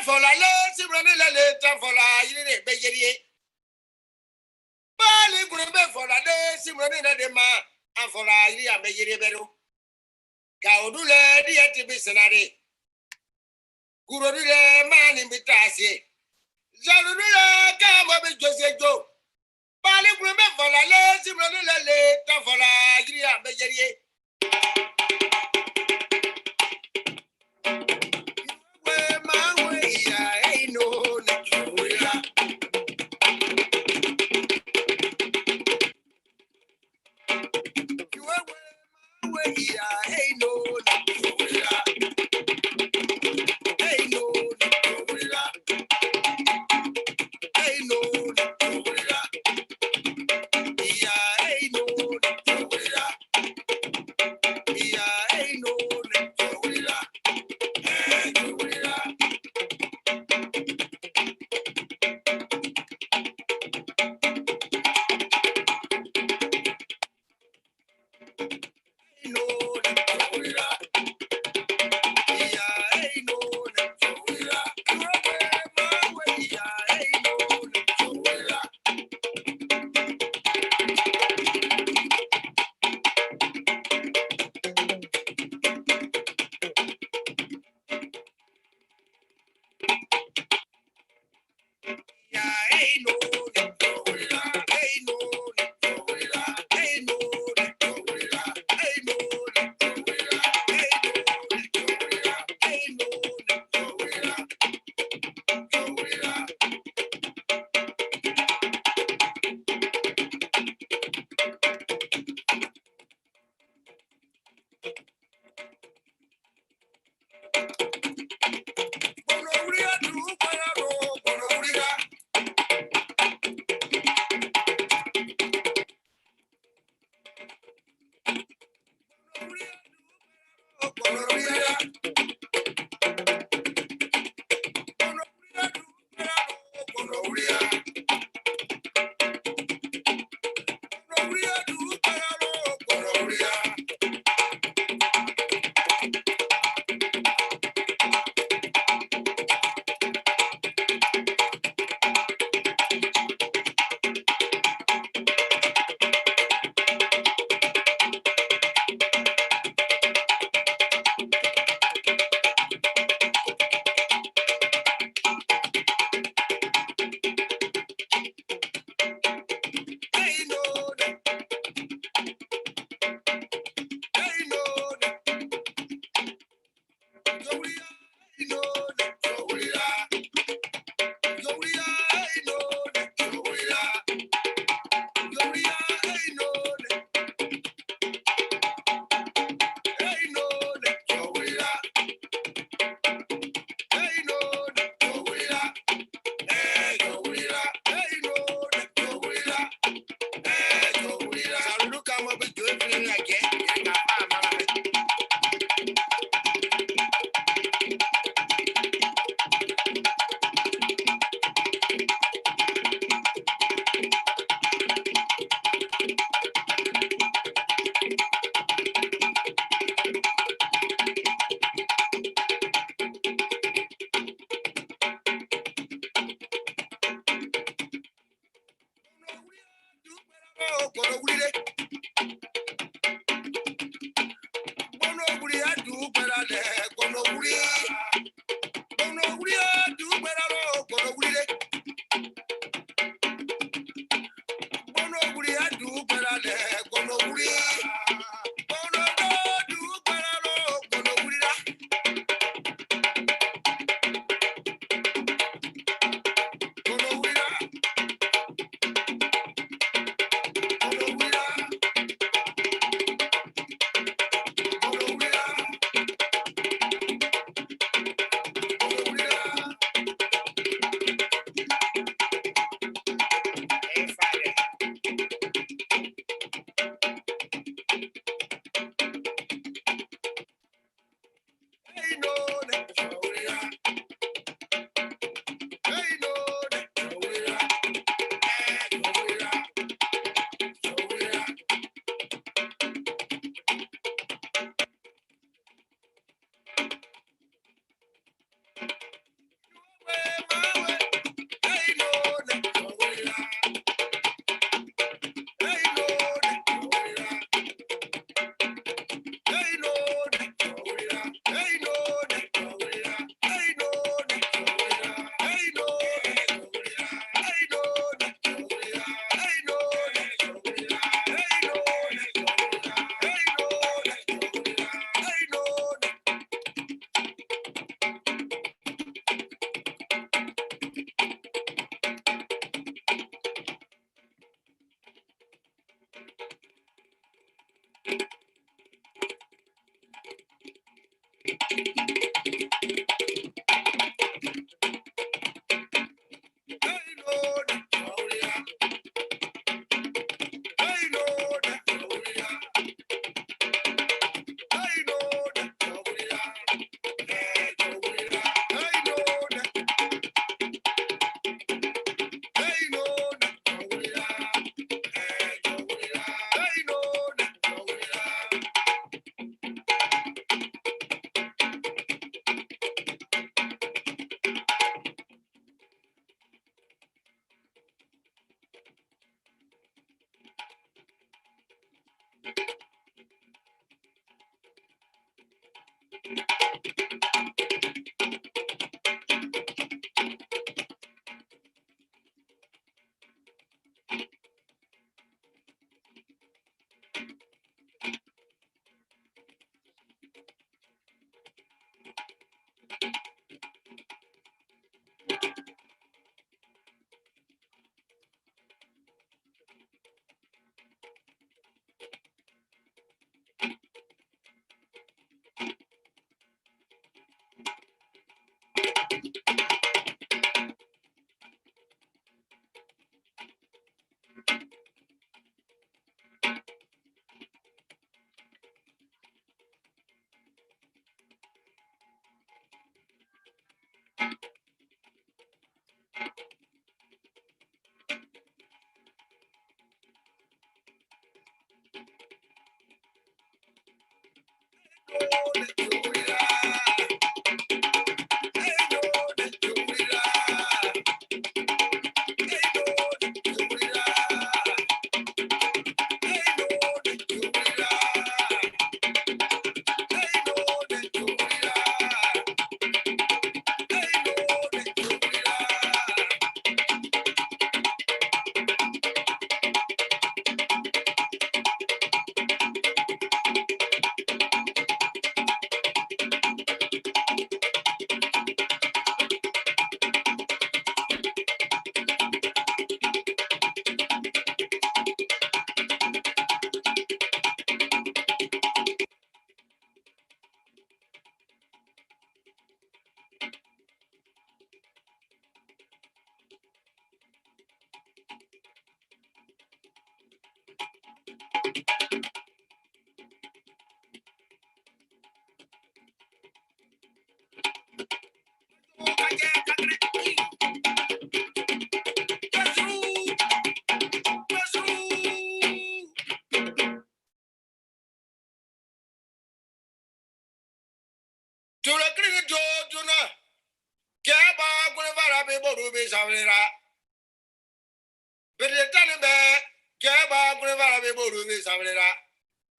For la lesi running la later for la yini bejerie. Bali gurube for la lesi running the man and for la yini and bejerie beru. Kaudule dieti bisenari. Gurudule man in bitasi. Jaludule kama be Jose Joe. Bali gurube for la lesi running la later for la yini and bejerie.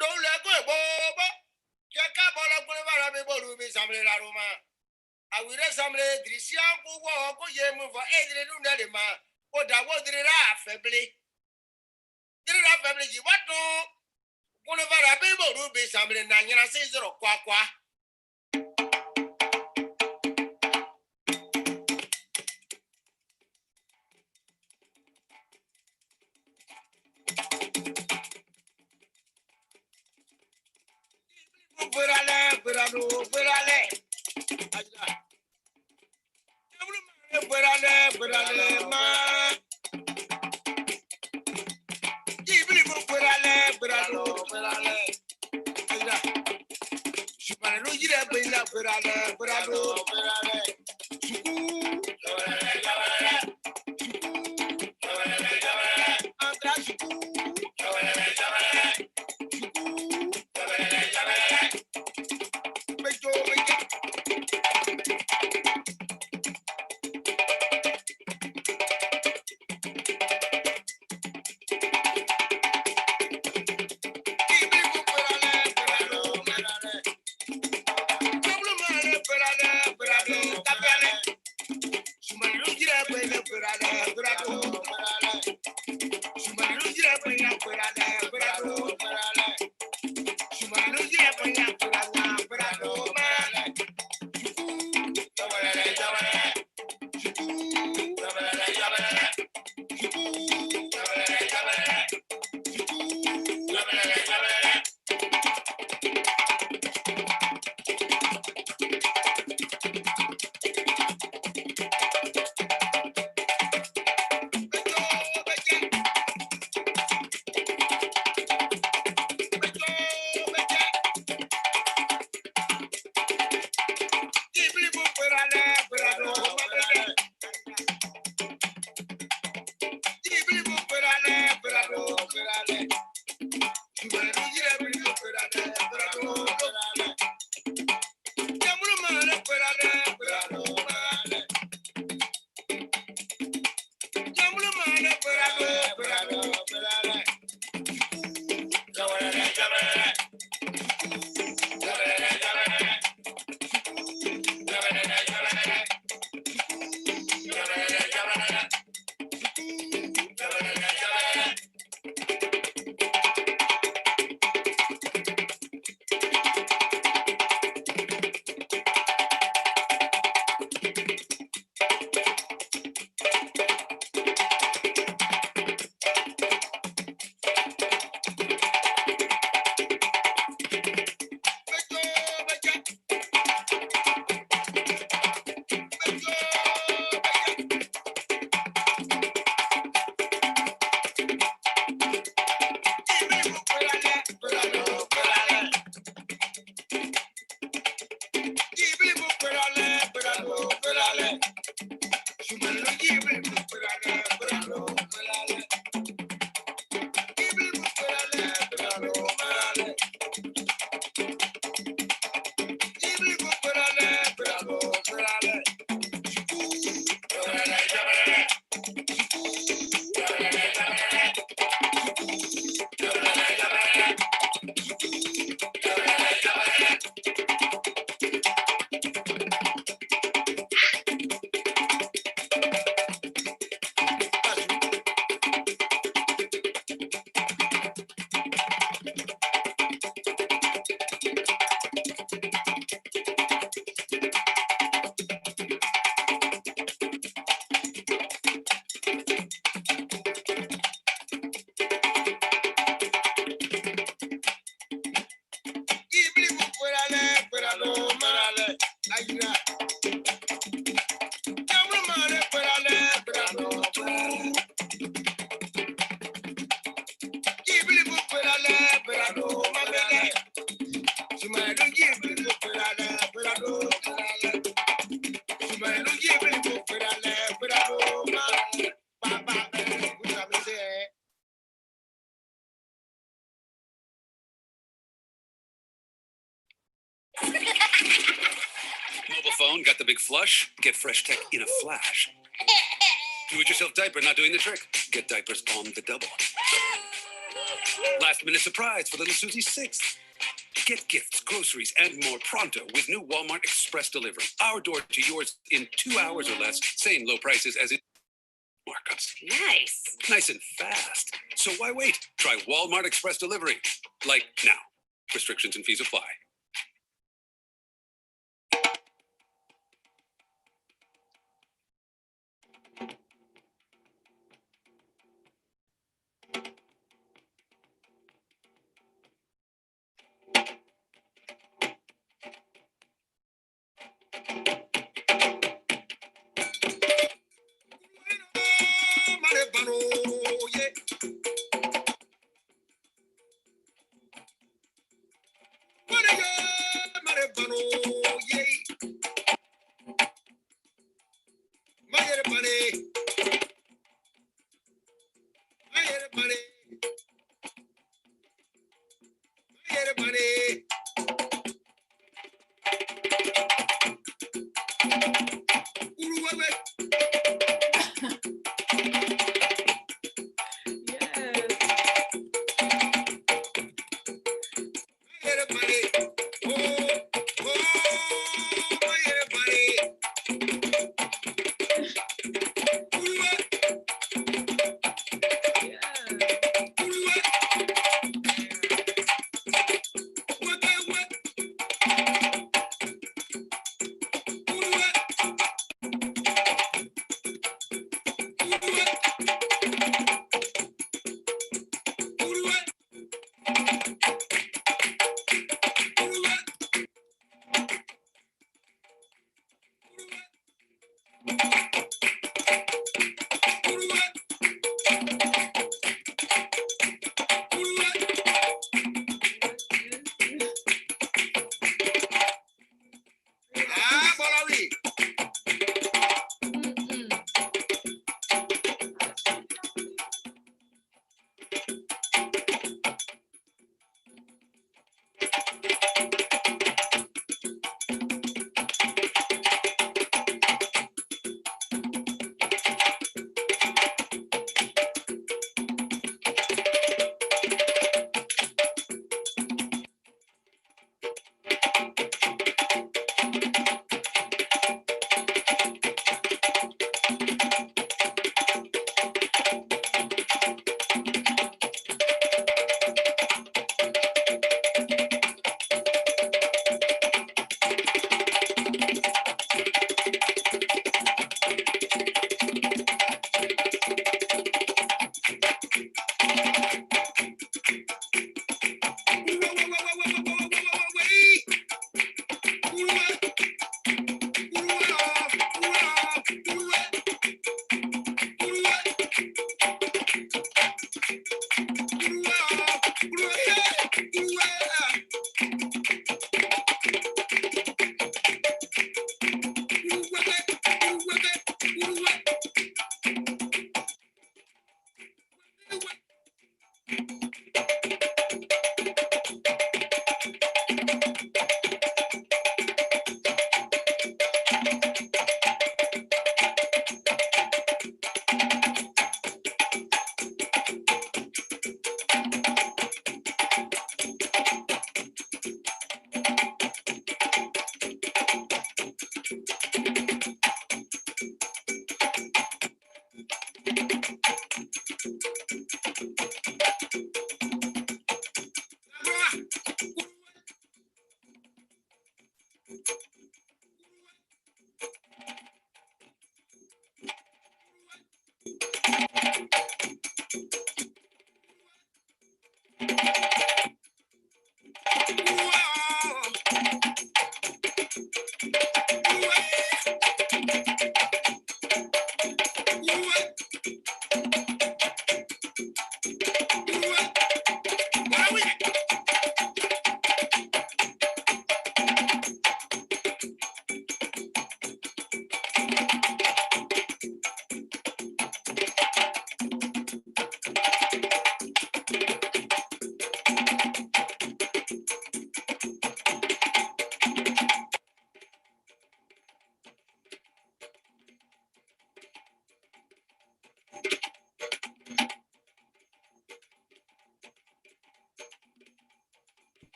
Don't let go, Boba. Jacka Bola Gulvara be samle la Roma. I will resamble Drisian go walk go ye move for Adrian Nunelima. What I was the family. Did it family? What do? One of our people will be samling Nana says or Quaqua. Mobile phone, got the big flush? Get fresh tech in a flash. Do-it-yourself diaper not doing the trick? Get diapers on the double. Last-minute surprise for little Susie's 6th. Get gifts, groceries, and more pronto with new Walmart Express delivery. Our door to yours in 2 hours or less. Same low prices as in markups. Nice. Nice and fast. So why wait? Try Walmart Express delivery. Like now. Restrictions and fees apply.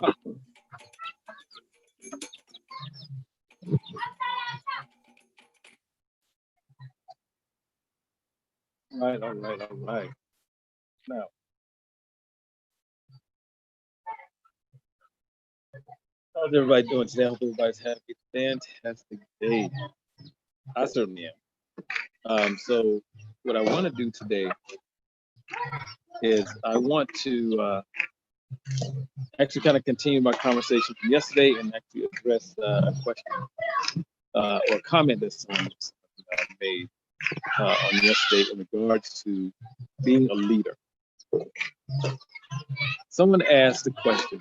All right. Now, how's everybody doing today? I hope everybody's having a fantastic day. I certainly am. So what I want to do today is I want to actually kind of continue my conversation from yesterday and actually address a question or a comment that someone made on yesterday in regards to being a leader. Someone asked the question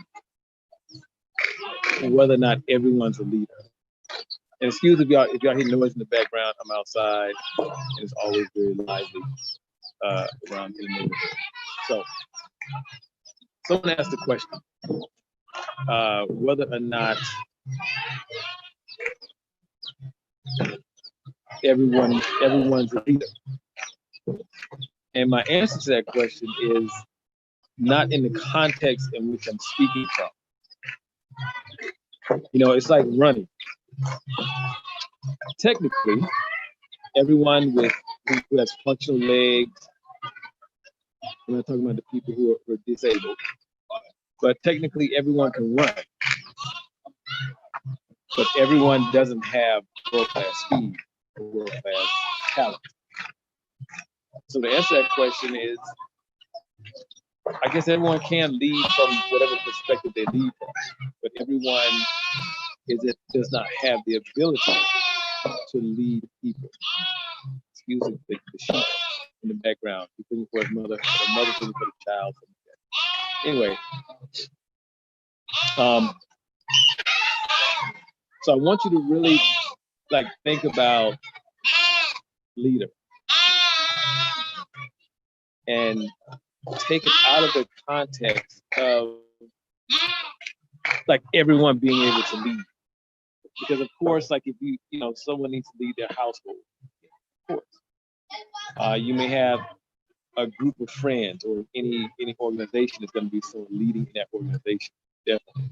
whether or not everyone's a leader. And excuse if y'all hear noise in the background, I'm outside and it's always very lively around in the neighborhood. So someone asked the question whether or not everyone's a leader. And my answer to that question is not in the context in which I'm speaking from. You know, it's like running. Technically, everyone who has functional legs, I'm not talking about the people who are disabled, but technically everyone can run. But everyone doesn't have world-class speed or world-class talent. So the answer to that question is, I guess everyone can lead from whatever perspective they lead from, but everyone does not have the ability to lead people. Excuse the sheep in the background. He's looking for his mother, or the mother's looking for the child. Anyway, so I want you to really think about leader and take it out of the context of everyone being able to lead. Because of course, if someone needs to lead their household, of course. You may have a group of friends, or any organization is going to be someone leading in that organization, definitely.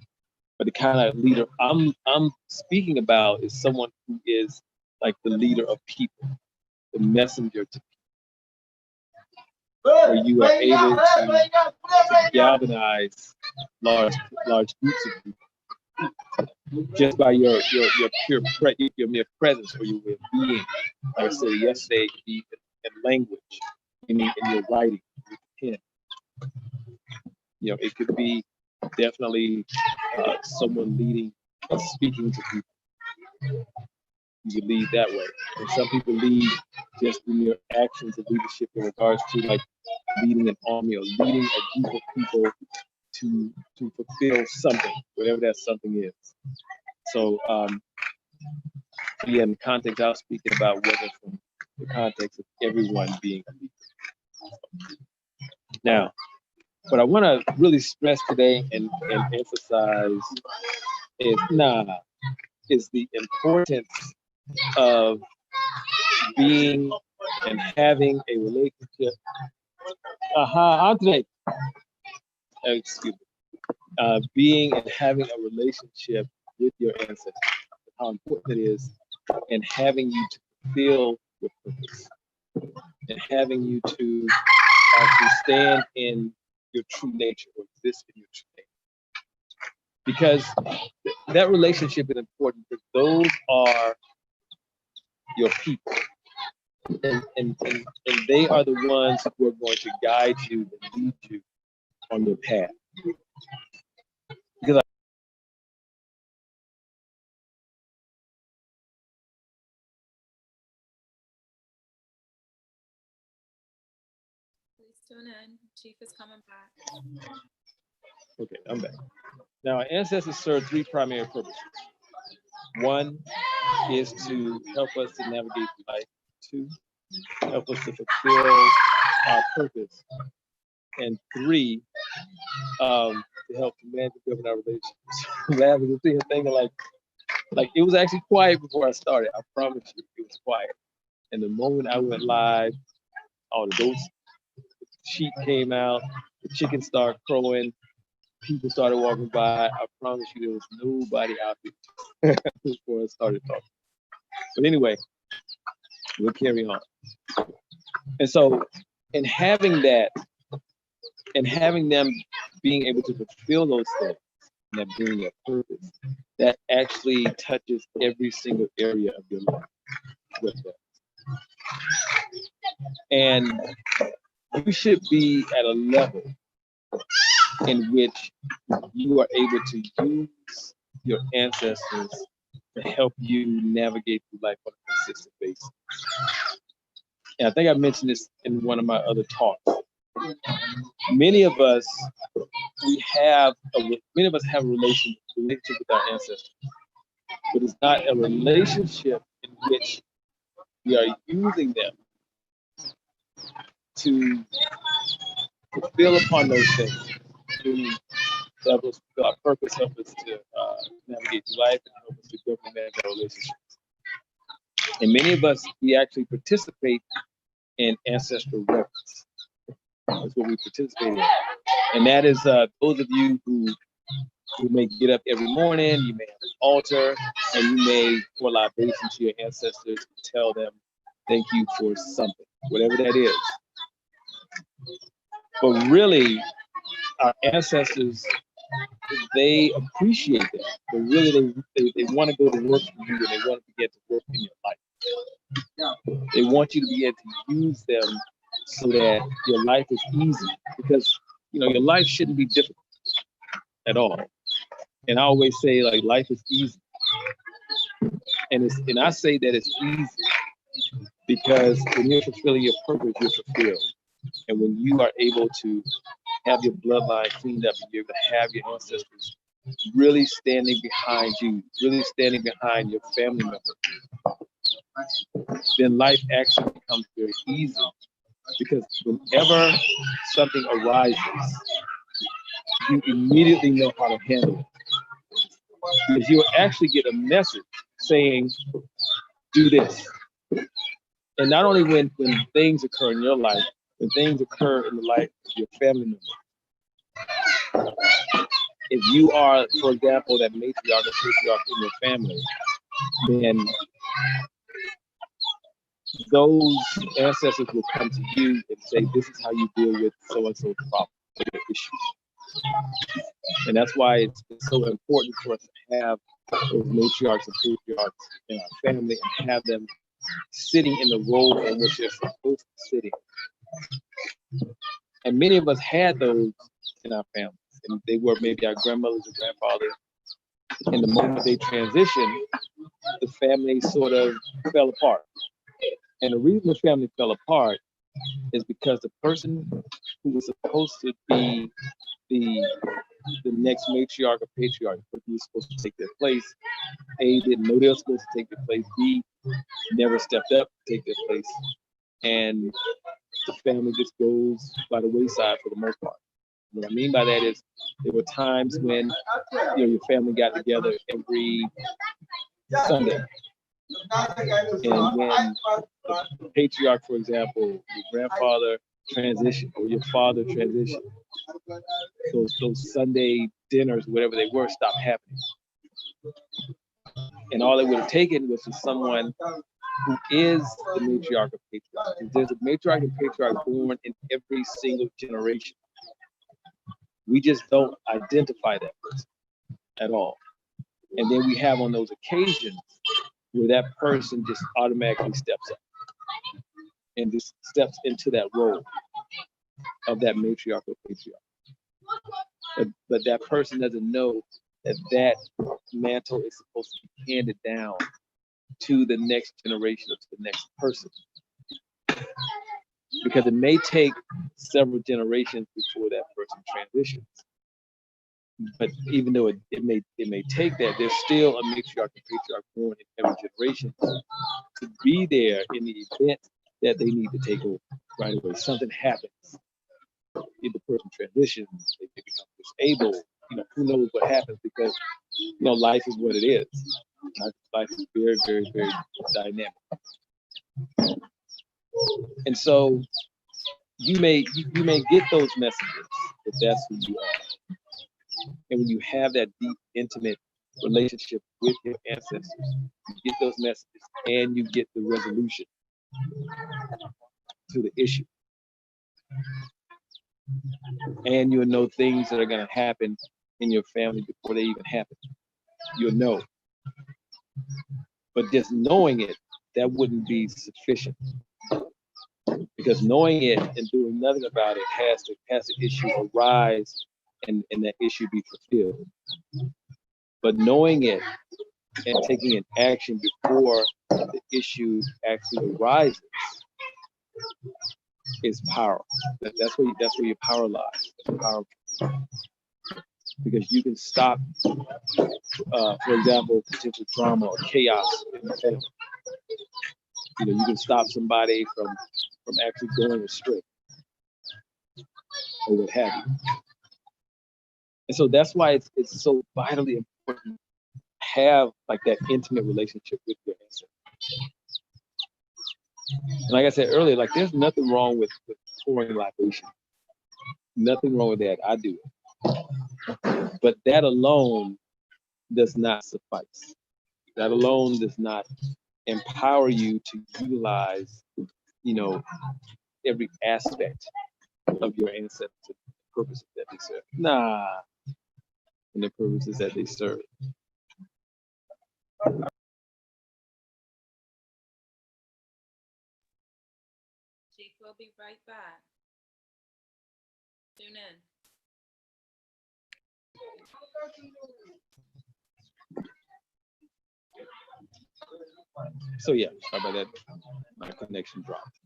But the kind of leader I'm speaking about is someone who is like the leader of people, the messenger to people, where you are able to galvanize large groups of people just by your mere presence or your way of being. Like I said yesterday, in language, in your writing, with pen. It could be definitely someone leading and speaking to people. You can lead that way. And some people lead just through mere actions of leadership in regards to leading an army or leading a group of people to fulfill something, whatever that something is. So in the context I was speaking about, whether from the context of everyone being a leader. Now, what I want to really stress today and emphasize is the importance of being and having a relationship. Excuse me. Being and having a relationship with your ancestors. How important it is, and having you to fulfill your purpose, and having you to actually stand in your true nature or exist in your true nature. Because that relationship is important, because those are your people. And they are the ones who are going to guide you and lead you on your path. Because Please tune in. Chief is coming back. Okay, I'm back. Now, our ancestors serve three primary purposes. One is to help us to navigate life. Two, help us to fulfill our purpose. And three, to help manage and govern our relationships. I'm laughing and thinking like it was actually quiet before I started. I promise you, it was quiet. And the moment I went live, all the goats, the sheep came out, the chickens started crowing, people started walking by. I promise you, there was nobody out there before I started talking. But anyway, we'll carry on. And so, in having that, and having them being able to fulfill those things, and that being their purpose, that actually touches every single area of your life with them. And you should be at a level in which you are able to use your ancestors to help you navigate through life on a consistent basis. And I think I mentioned this in one of my other talks. Many of us have a relationship with our ancestors, but it's not a relationship in which we are using them to fulfill upon those things, to help us fulfill our purpose, help us to navigate through life, and help us to grow and manage our relationships. And many of us, we actually participate in ancestral reverence. That's what we participate in. And that is those of you who may get up every morning, you may have an altar, and you may pour libation to your ancestors and tell them thank you for something, whatever that is. But really, our ancestors, they appreciate that. But really, they want to go to work for you, and they want to get to work in your life. They want you to be able to use them so that your life is easy, because your life shouldn't be difficult at all. And I always say, like, life is easy, and I say that it's easy because when you're fulfilling your purpose, you're fulfilled. And when you are able to have your bloodline cleaned up, and you're able to have your ancestors really standing behind you, really standing behind your family member, then life actually becomes very easy. Because whenever something arises, you immediately know how to handle it. Because you'll actually get a message saying, do this. And not only when things occur in your life, when things occur in the life of your family member. If you are, for example, that matriarch or patriarch in your family, then those ancestors will come to you and say, this is how you deal with so-and-so problem, issue. And that's why it's so important for us to have those matriarchs and patriarchs in our family and have them sitting in the role in which they're supposed to be sitting. And many of us had those in our families, and they were maybe our grandmothers or grandfathers. And the moment they transitioned, the family sort of fell apart. And the reason the family fell apart is because the person who was supposed to be the next matriarch or patriarch, who was supposed to take their place, A, didn't know they were supposed to take their place, B, never stepped up to take their place. And the family just goes by the wayside for the most part. What I mean by that is there were times when your family got together every Sunday. And when the patriarch, for example, your grandfather transitioned or your father transitioned, those Sunday dinners, whatever they were, stopped happening. And all it would have taken was just someone who is the matriarch or patriarch. There's a matriarch and patriarch born in every single generation. We just don't identify that person at all. And then we have on those occasions where that person just automatically steps up and just steps into that role of that matriarch or patriarch. But that person doesn't know that mantle is supposed to be handed down to the next generation or to the next person. Because it may take several generations before that person transitions. But even though it may take that, there's still a matriarch and patriarch born in every generation to be there in the event that they need to take over right away. Something happens. If the person transitions, they become disabled, who knows what happens, because life is what it is. Life is very, very, very dynamic. And so you may get those messages if that's who you are. And when you have that deep, intimate relationship with your ancestors, you get those messages and you get the resolution to the issue. And you'll know things that are going to happen in your family before they even happen. You'll know. But just knowing it, that wouldn't be sufficient. Because knowing it and doing nothing about it has the issue arise and that issue be fulfilled. But knowing it and taking an action before the issue actually arises is power. That's where your power lies. It's powerful. Because you can stop, for example, potential drama or chaos in the family. You know, you can stop somebody from actually going astray or what have you. And so that's why it's so vitally important to have like that intimate relationship with your ancestors. And like I said earlier, like there's nothing wrong with pouring libation. Nothing wrong with that. I do it. But that alone does not suffice. That alone does not empower you to utilize, you know, every aspect of your ancestors, the purposes that they serve. And the purposes that they serve. Chief, we'll be right back. Tune in. So yeah, sorry about that. My connection dropped.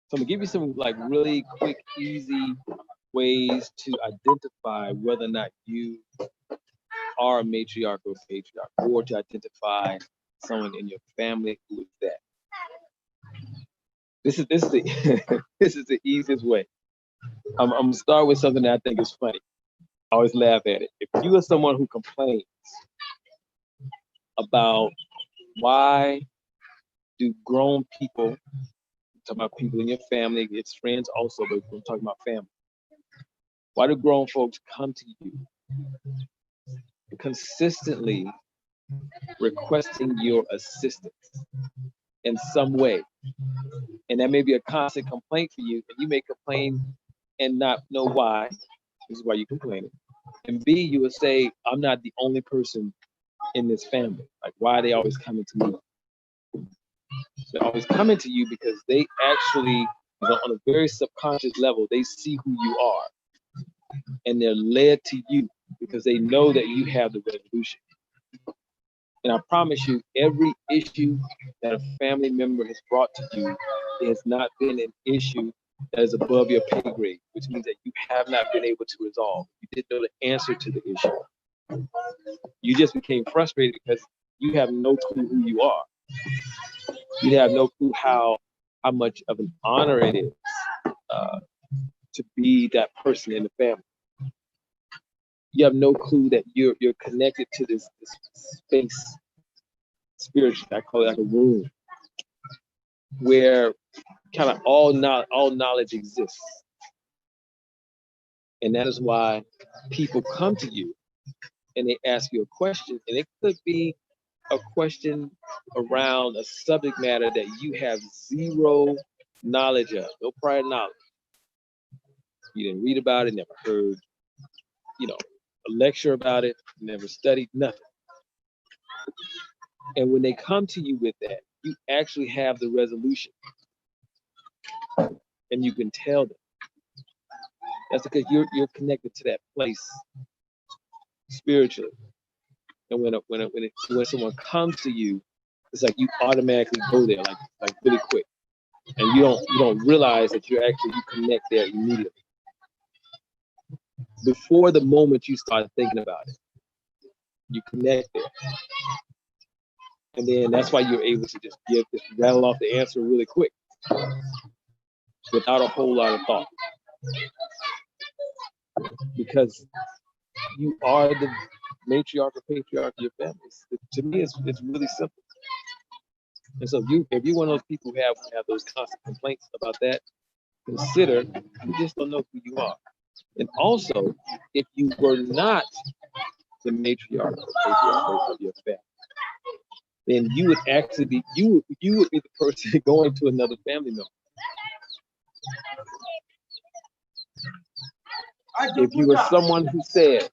So I'm gonna give you some like really quick, easy ways to identify whether or not you are a matriarch or patriarch, or to identify someone in your family who is that. This is the this is the easiest way. I'm gonna start with something that I think is funny. I always laugh at it. If you are someone who complains about why do grown people, talking about people in your family, it's friends also, but we're talking about family. Why do grown folks come to you consistently requesting your assistance in some way? And that may be a constant complaint for you, and you may complain and not know why. This is why you're complaining. And B, you would say, I'm not the only person in this family. Like, why are they always coming to me? They're always coming to you because they actually, on a very subconscious level, they see who you are. And they're led to you because they know that you have the resolution. And I promise you, every issue that a family member has brought to you, it has not been an issue that is above your pay grade, which means that you have not been able to resolve. You didn't know the answer to the issue. You just became frustrated because you have no clue who you are. You have no clue how much of an honor it is to be that person in the family. You have no clue that you're connected to this space spiritually. I call it like a room where kind of all knowledge exists. And that is why people come to you and they ask you a question, and it could be a question around a subject matter that you have zero knowledge of, no prior knowledge. You didn't read about it, never heard, a lecture about it, never studied, nothing. And when they come to you with that, you actually have the resolution. And you can tell them. That's because you're connected to that place spiritually. And when someone comes to you, it's like you automatically go there, like really quick. And you don't realize that you connect there immediately. Before the moment you start thinking about it, you connect there. And then that's why you're able to just rattle off the answer really quick without a whole lot of thought. Because you are the matriarch or patriarch of your family. To me, it's really simple. And so if you're one of those people who have those constant complaints about that, consider you just don't know who you are. And also, if you were not the matriarch or patriarch of your family, then you would actually be you would be the person going to another family member. If you were someone who says,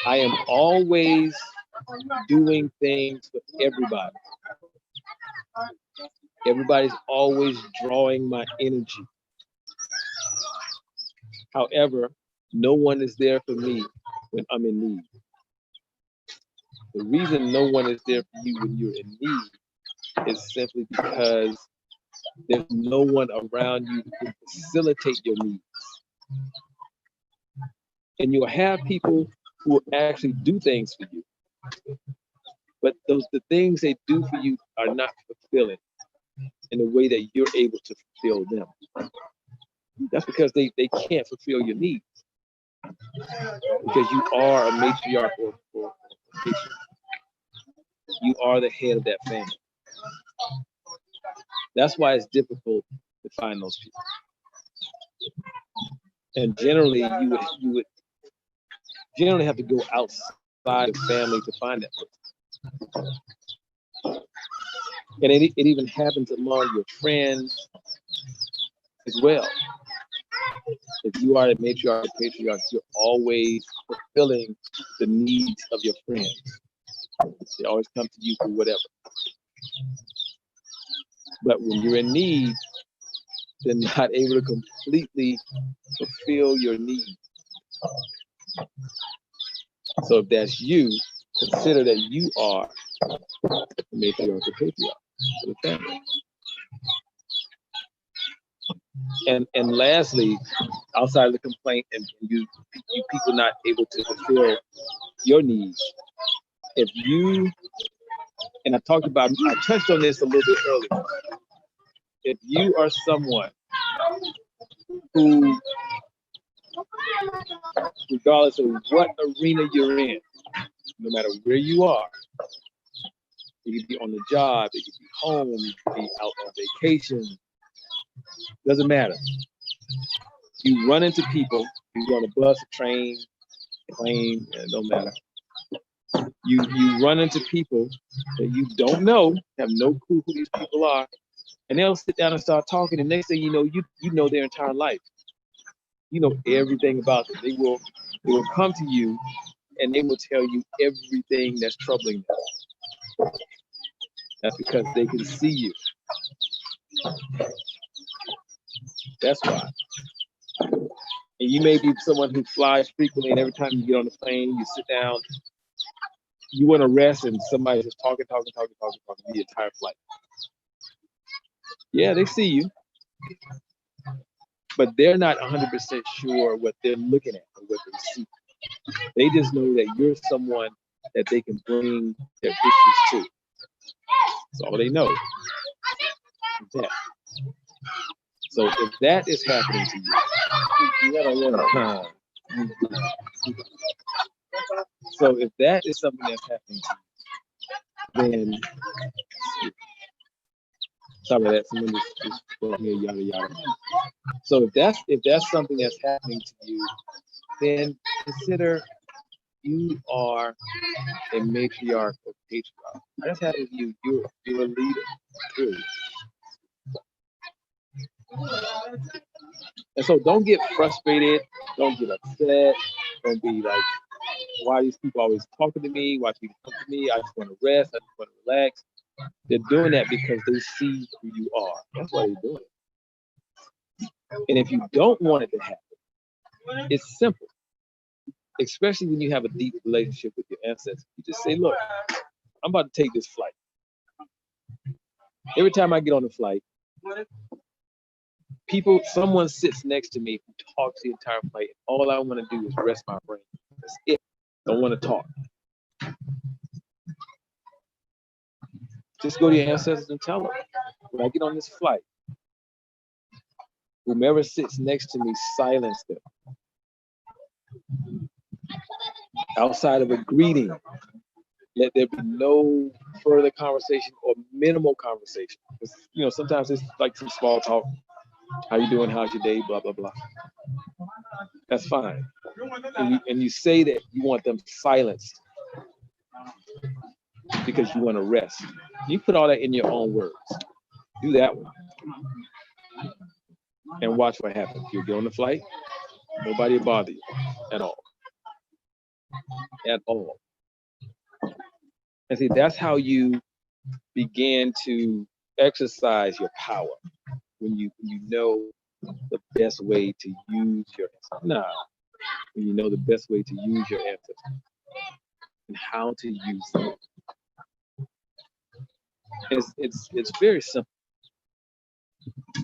I am always doing things for everybody. Everybody's always drawing my energy. However, no one is there for me when I'm in need. The reason no one is there for you when you're in need is simply because there's no one around you who can facilitate your needs. And you'll have people who will actually do things for you. But the things they do for you are not fulfilling in the way that you're able to fulfill them. That's because they can't fulfill your needs. Because you are a matriarch or patriarch. You are the head of that family. That's why it's difficult to find those people. And generally, you would generally have to go outside of family to find that person. And it even happens among your friends as well. If you are a matriarch or patriarch, you're always fulfilling the needs of your friends. They always come to you for whatever. But when you're in need, they're not able to completely fulfill your needs. So if that's you, consider that you are the matriarch or patriarch for the family. And lastly, outside of the complaint and you people not able to fulfill your needs, if you, and I touched on this a little bit earlier, if you are someone who, regardless of what arena you're in, no matter where you are, you could be on the job, you could be home, you could be out on vacation, doesn't matter. You run into people, you're on a bus, a train, plane, it don't matter. You run into people that you don't know, have no clue who these people are, and they'll sit down and start talking, and next thing you know, you know their entire life. You know everything about them. They will come to you and they will tell you everything that's troubling them. That's because they can see you. That's why. And you may be someone who flies frequently, and every time you get on the plane, you sit down, you want to rest, and somebody's just talking the entire flight. Yeah, they see you, but they're not 100% sure what they're looking at or what they see. They just know that you're someone that they can bring their issues to. That's all they know. That. So if that is happening to you, so if that is something that's happening to you, then sorry that someone just going here, yada yada. So if that's something that's happening to you, then consider you are a matriarch or patriarch. That's happening to you. You're a leader. Period. And so don't get frustrated, don't get upset, don't be like, why are these people always talking to me? Why people come to me? I just want to rest, I just want to relax. They're doing that because they see who you are. That's why they're doing it. And if you don't want it to happen, it's simple. Especially when you have a deep relationship with your ancestors. You just say, look, I'm about to take this flight. Every time I get on the flight, someone sits next to me who talks the entire flight. All I want to do is rest my brain. That's it. Don't want to talk. Just go to your ancestors and tell them, when I get on this flight, whomever sits next to me, silence them. Outside of a greeting, let there be no further conversation or minimal conversation. Because, sometimes it's like some small talk. How you doing? How's your day? Blah, blah, blah. That's fine. And you say that you want them silenced because you want to rest. You put all that in your own words. Do that one. And watch what happens. You'll get on the flight, nobody will bother you at all. At all. And see, that's how you begin to exercise your power when you know the best way to use your when you know the best way to use your ancestors and how to use them. It's very simple.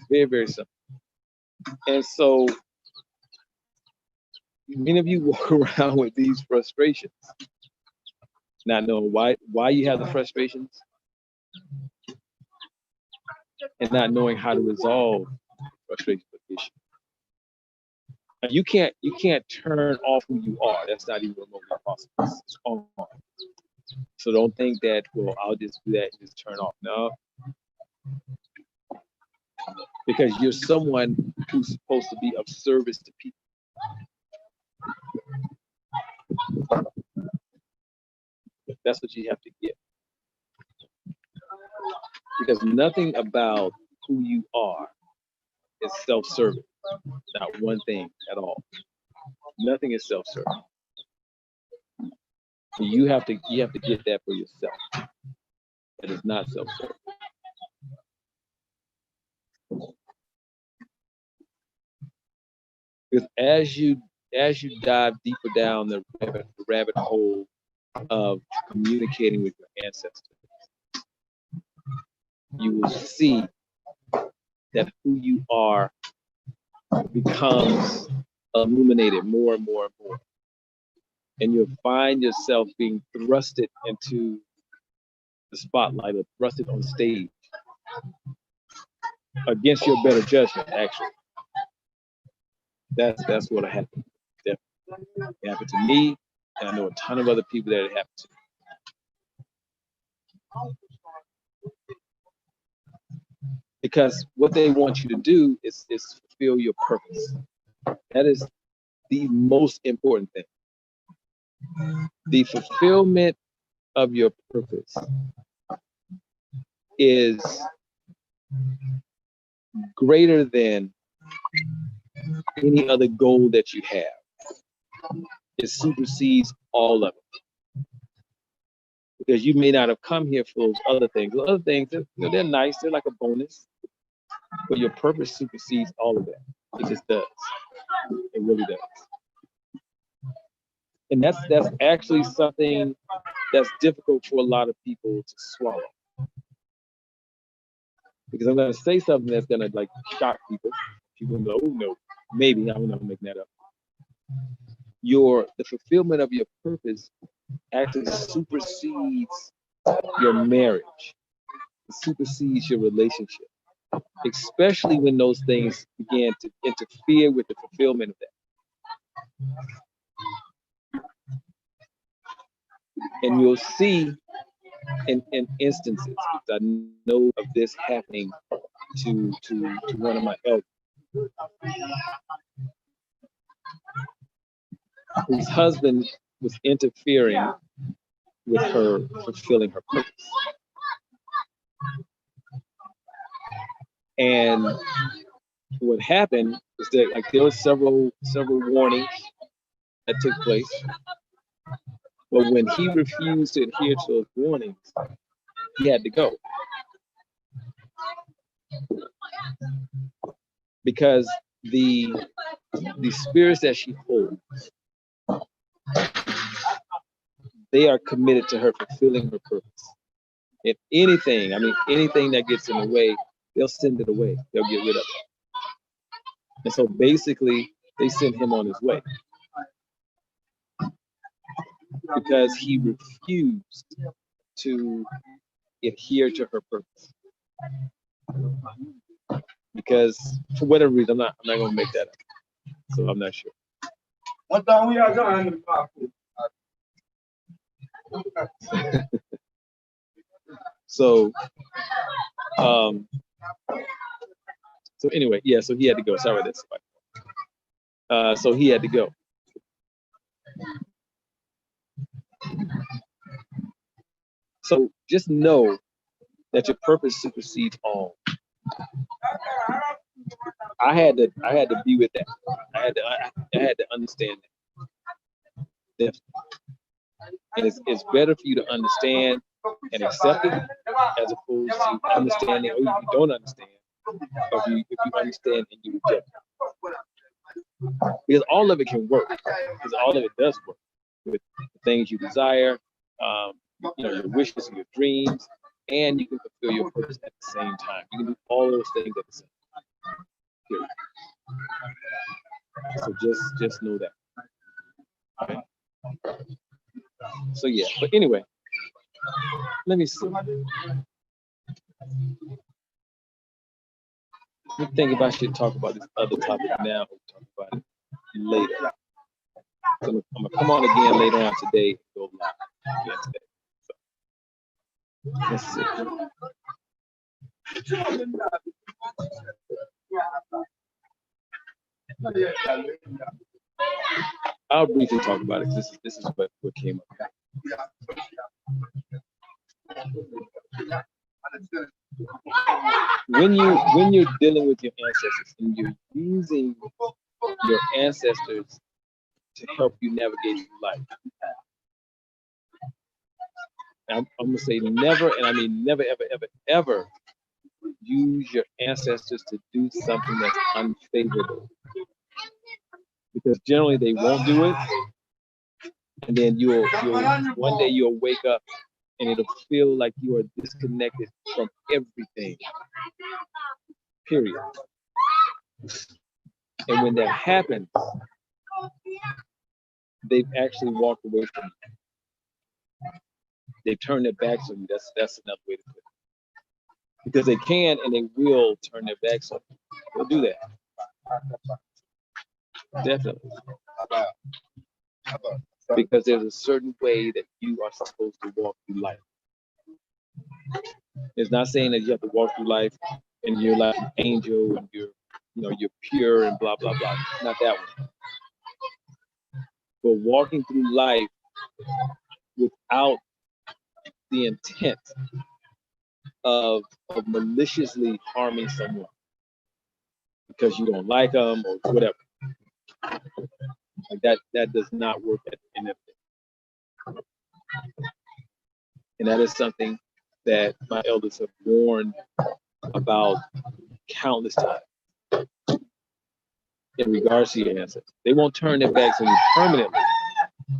Very, very simple. And so many of you walk around with these frustrations, not knowing why you have the frustrations and not knowing how to resolve frustration issue. Now, you can't turn off who you are. That's not even remotely possible. It's on. So don't think that, well, I'll just do that and just turn off. No. Because you're someone who's supposed to be of service to people. That's what you have to get. Because nothing about who you are is self-serving. Not one thing at all. Nothing is self-serving. You have to get that for yourself. That is not self-serving. Because as you dive deeper down the rabbit hole of communicating with your ancestors, you will see that who you are becomes illuminated more and more and more. And you'll find yourself being thrusted into the spotlight or thrusted on stage against your better judgment, actually. That's what happened. It happened to me, and I know a ton of other people that it happened to. Because what they want you to do is fulfill your purpose. That is the most important thing. The fulfillment of your purpose is greater than any other goal that you have. It supersedes all of it. Because you may not have come here for those other things. Those other things, they're nice, they're like a bonus. But your purpose supersedes all of that. It just does. It really does. And that's actually something that's difficult for a lot of people to swallow. Because I'm going to say something that's going to like shock people. People go, oh no, maybe, I'm not making that up. The fulfillment of your purpose actually supersedes your marriage. It supersedes your relationship. Especially when those things begin to interfere with the fulfillment of that. And you'll see in instances, I know of this happening to one of my elders, whose husband was interfering with her fulfilling her purpose. And what happened is that like there were several warnings that took place. But when he refused to adhere to those warnings, he had to go. Because the spirits that she holds, they are committed to her fulfilling her purpose. And anything that gets in the way, they'll send it away. They'll get rid of it. And so basically, they sent him on his way. Because he refused to adhere to her purpose. Because for whatever reason, I'm not gonna make that up. So I'm not sure. So anyway, yeah, so he had to go. Sorry, that's fine. So he had to go. So just know that your purpose supersedes all. I had to be with that. I had to understand that. And it's better for you to understand and accept it as opposed to understanding or you don't understand, or if you understand and you reject it. Because all of it can work. Because all of it does work with the things you desire, your wishes and your dreams, and you can fulfill your purpose at the same time. You can do all those things at the same time. Period. So just know that. Okay? So yeah, but anyway, let me see. I think if I should talk about this other topic now, we'll talk about it later. So I'm gonna come on again later on today and go live again today. So, let's see. I'll briefly talk about it. This is what came up. When you're dealing with your ancestors and you're using your ancestors to help you navigate through life, I'm gonna say never, and I mean never, ever, ever, ever use your ancestors to do something that's unfavorable. Because generally they won't do it, and then you'll one day you'll wake up and it'll feel like you are disconnected from everything. Period. And when that happens, they've actually walked away from you. They turn their backs on you. That's another way to put it. Because they can and they will turn their backs on you. They'll do that. Definitely. Because there's a certain way that you are supposed to walk through life. It's not saying that you have to walk through life and you're like an angel and you're pure and blah blah blah. Not that one. But walking through life without the intent of maliciously harming someone because you don't like them or whatever. Like that does not work at the end of it. And that is something that my elders have warned about countless times in regards to your ancestors. They won't turn their backs on you permanently.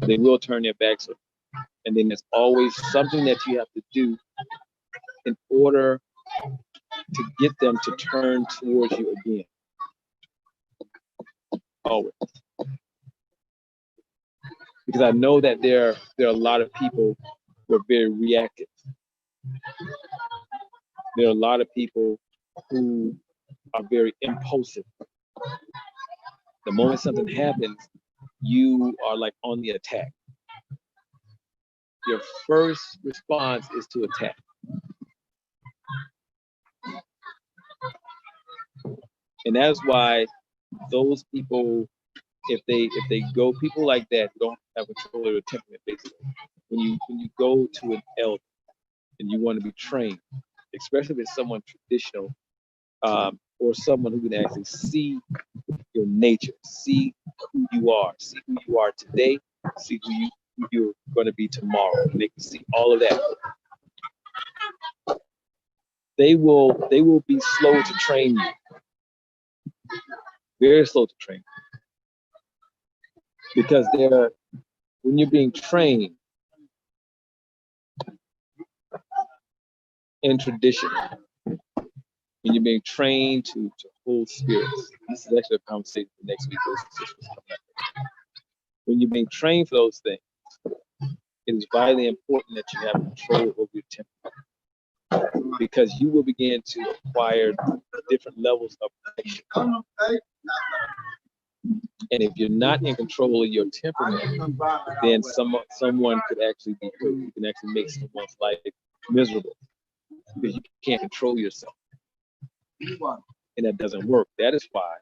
They will turn their backs on you. And then there's always something that you have to do in order to get them to turn towards you again. Always. Because I know that there are a lot of people who are very reactive. There are a lot of people who are very impulsive. The moment something happens, you are like on the attack. Your first response is to attack. And that's why those people, if they go, people like that who don't have control of their temperament, basically, when you go to an elder and you want to be trained, especially if it's someone traditional, or someone who can actually see your nature, see who you are today, see who you're going to be tomorrow. And they can see all of that. They will be slow to train you, very slow to train you, because when you're being trained in tradition, when you're being trained to hold spirits. This is actually a conversation for next week. When you're being trained for those things, it is vitally important that you have control over your temperament, because you will begin to acquire different levels of protection. And if you're not in control of your temperament, then someone could actually be hurt. You can actually make someone's life miserable because you can't control yourself. And that doesn't work. That is why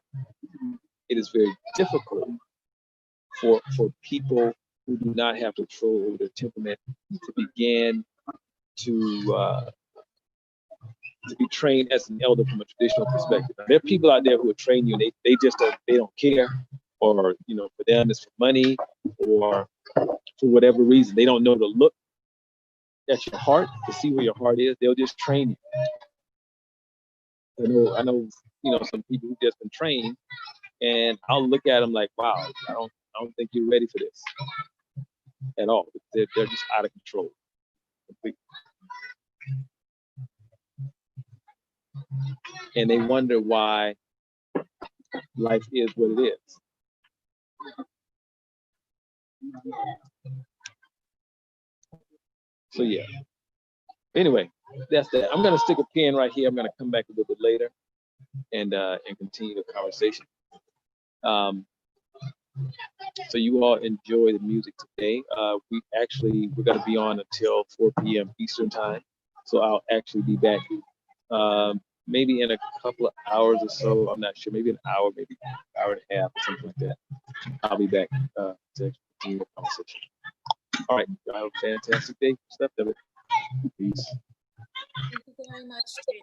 it is very difficult for people who do not have control over their temperament to begin to be trained as an elder from a traditional perspective. Now, there are people out there who will train you, and they just don't care, or for them it's for money, or for whatever reason they don't know to look at your heart to see where your heart is. They'll just train you. I know some people who've just been trained, and I'll look at them like, wow, I don't think you're ready for this at all. They're just out of control completely. And they wonder why life is what it is. So yeah. Anyway, that's that. I'm gonna stick a pin right here. I'm gonna come back a little bit later and continue the conversation. So you all enjoy the music today. We're gonna be on until 4 p.m. Eastern time. So I'll actually be back maybe in a couple of hours or so. I'm not sure, maybe an hour, maybe an hour and a half or something like that. I'll be back to continue the conversation. All right, y'all have a fantastic day. Step of it. Peace. Thank you very much, Chief.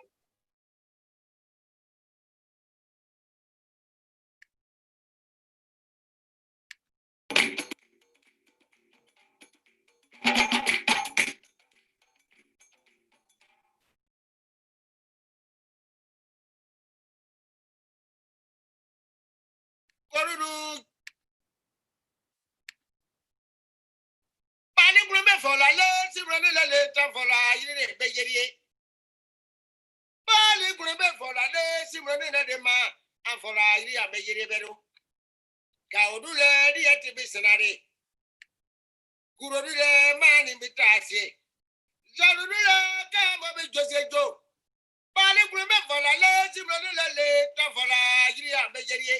Koruru. Bali gurumbe fola le si rene le tan fola yiri be yeri. Bali gurumbe fola le si rene de ma an fola yiri a be yeri beru. Ka odule di eti bi senare. Kurodule mani bitasi. Jaludule ka mo be josejo. Bali gurumbe fola le si rene le tan fola yiri a be yeri.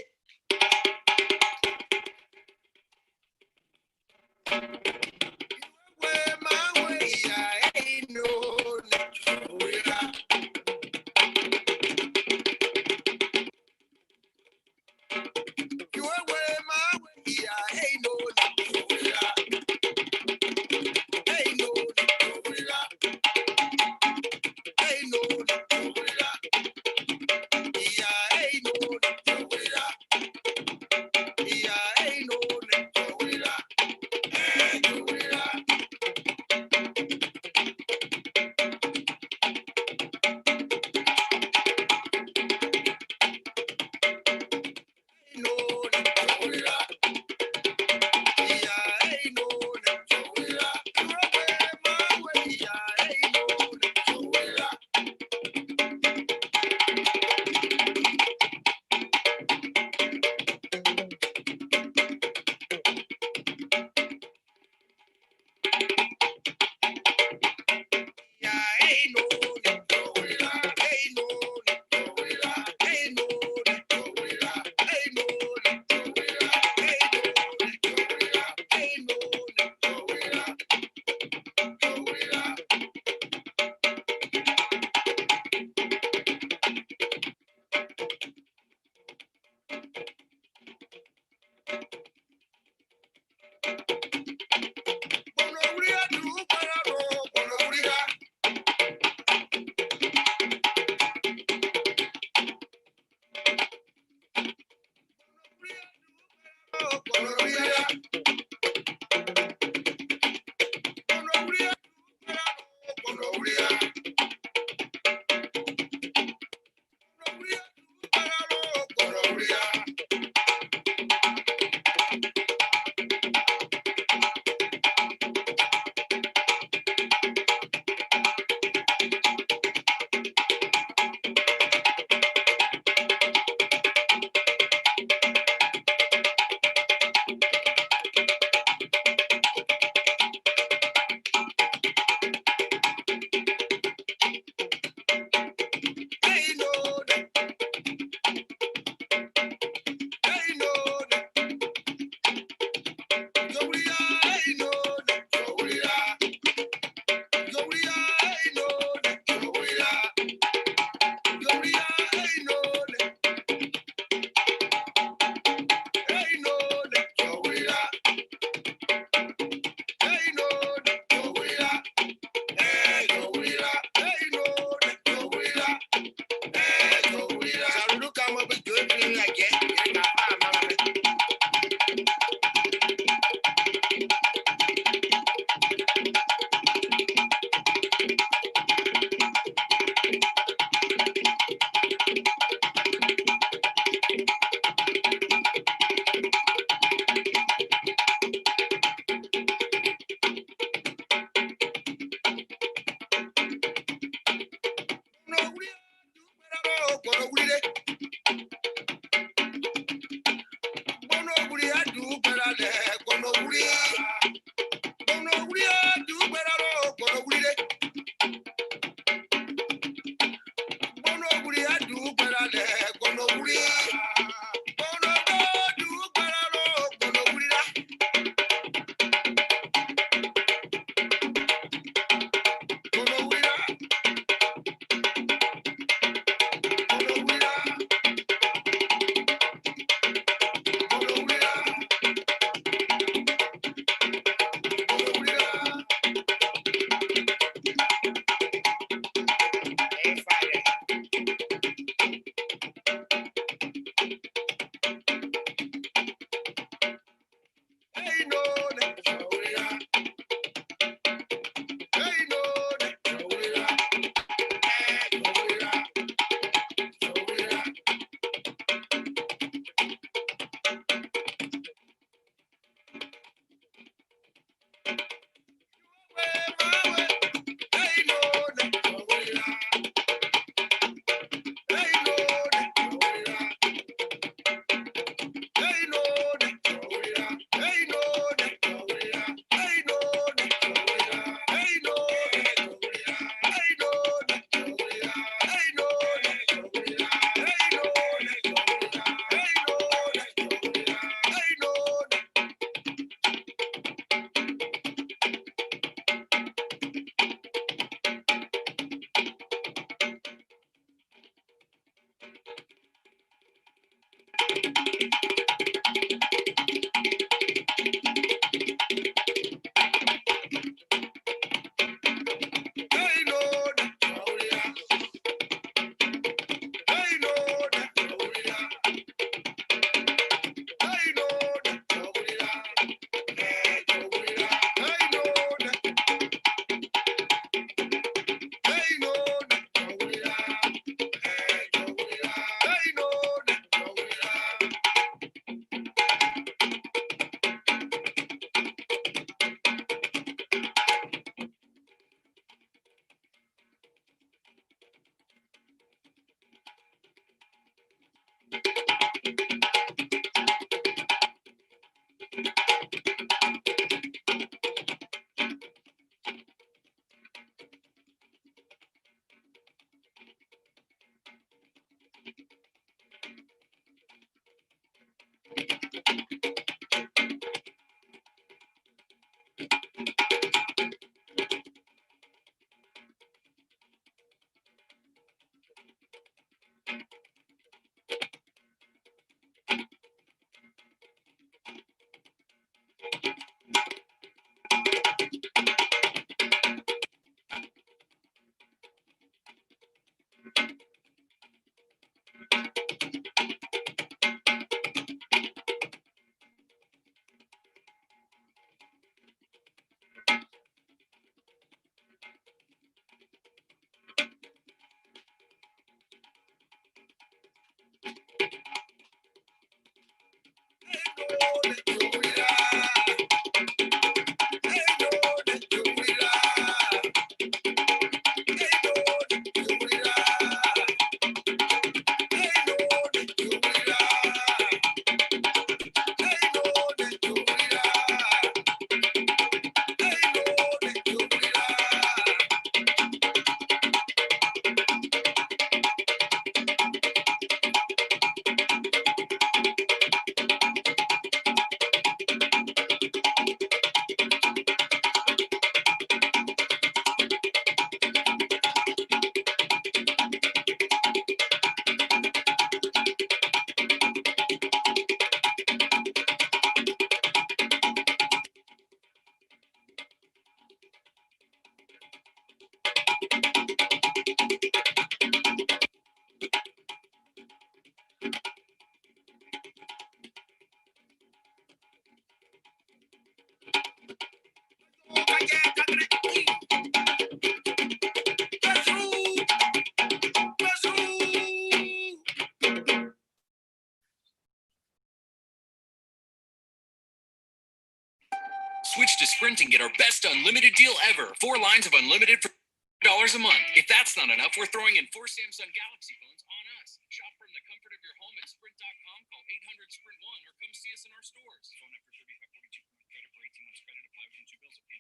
Switch to Sprint and get our best unlimited deal ever. 4 lines of unlimited for $1 a month. If that's not enough, we're throwing in 4 Samsung Galaxy phones on us. Shop from the comfort of your home at Sprint.com. Call 800-SPRINT-1 or come see us in our stores. Phone number 3542 credit for 18 months credit. Apply within 2 bills.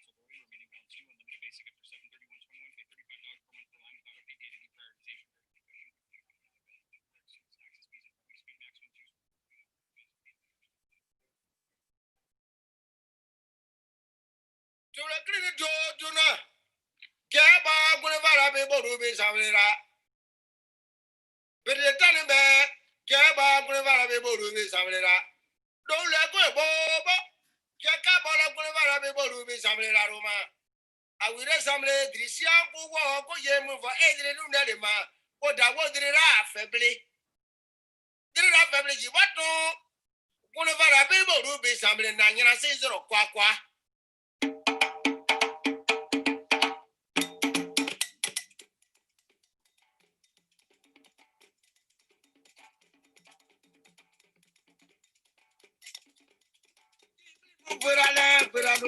If canceled early, remaining balance due. Unlimited basic after 7/31/21. Pay $35 per month per line without a pay data and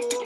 prioritization.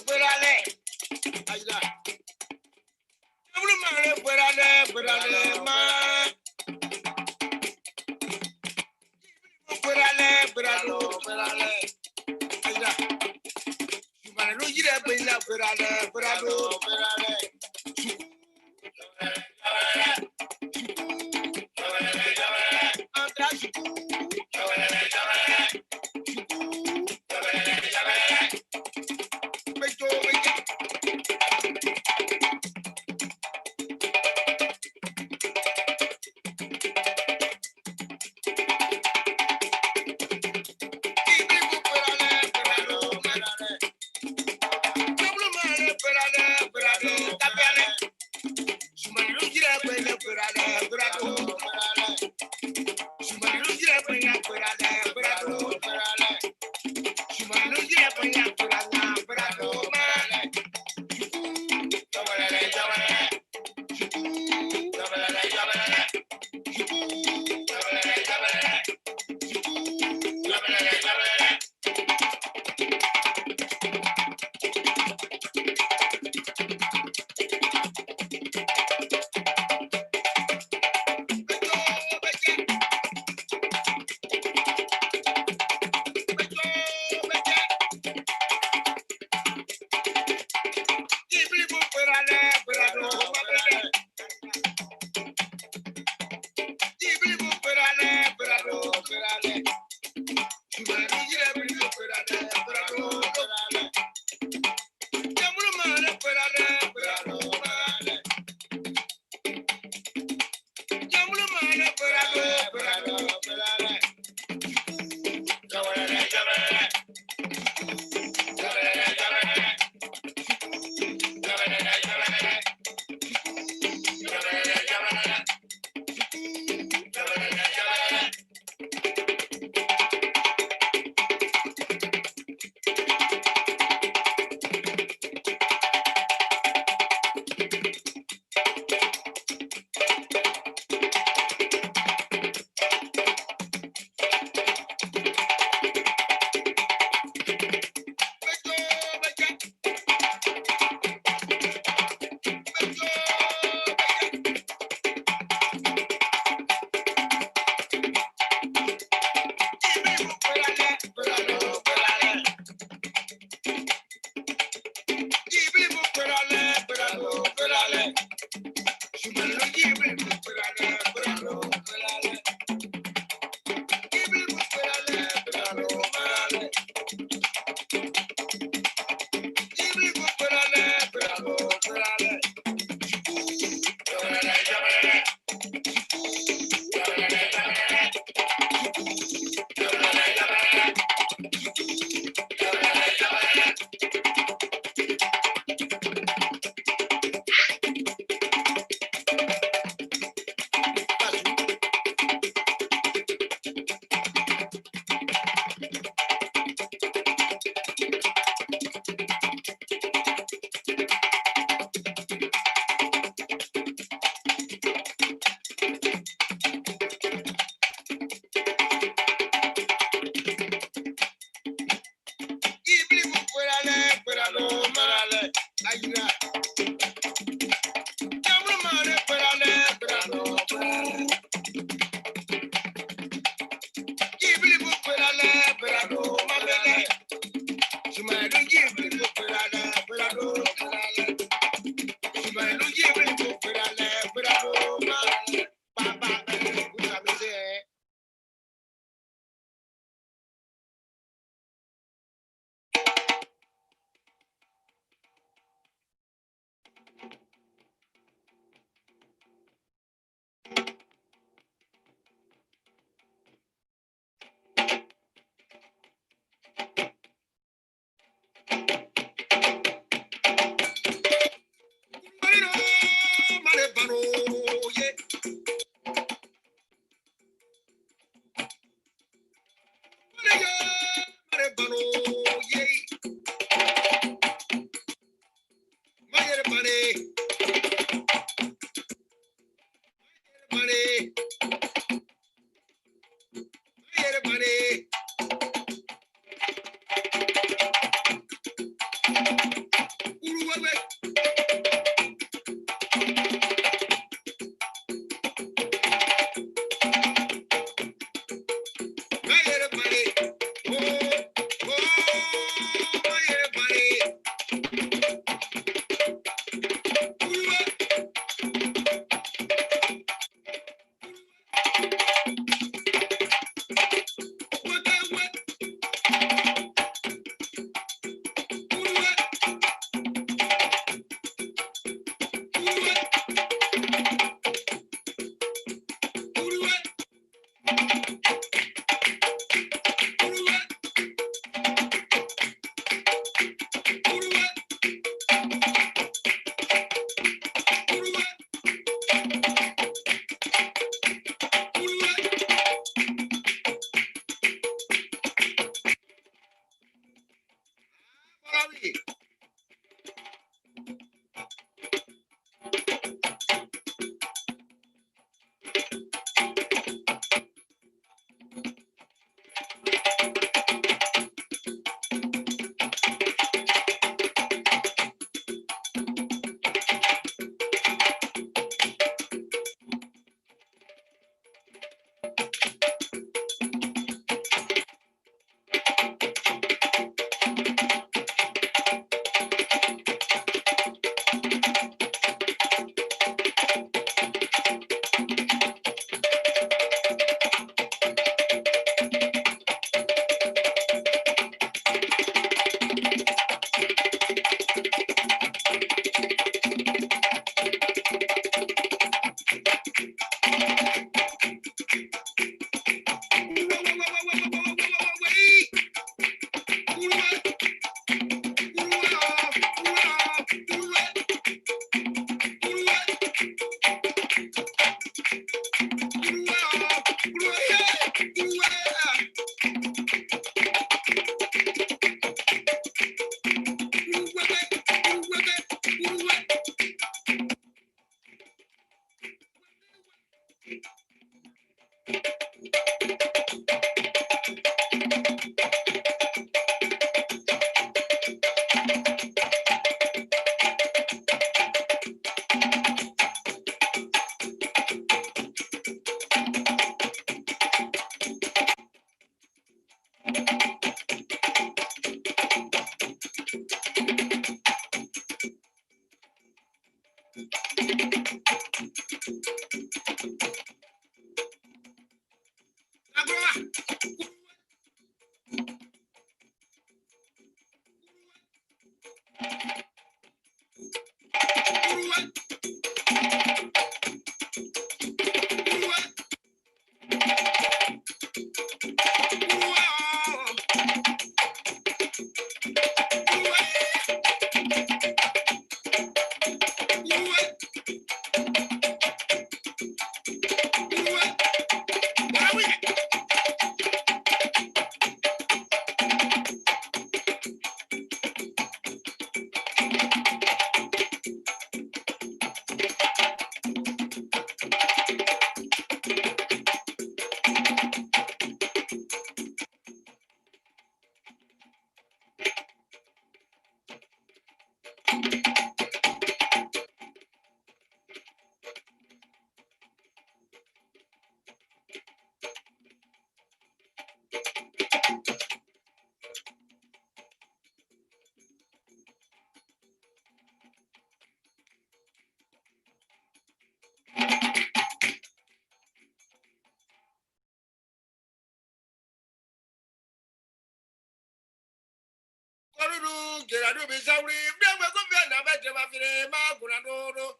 Gerardo Besauri, Bravo Governor, Mafre, Magurano,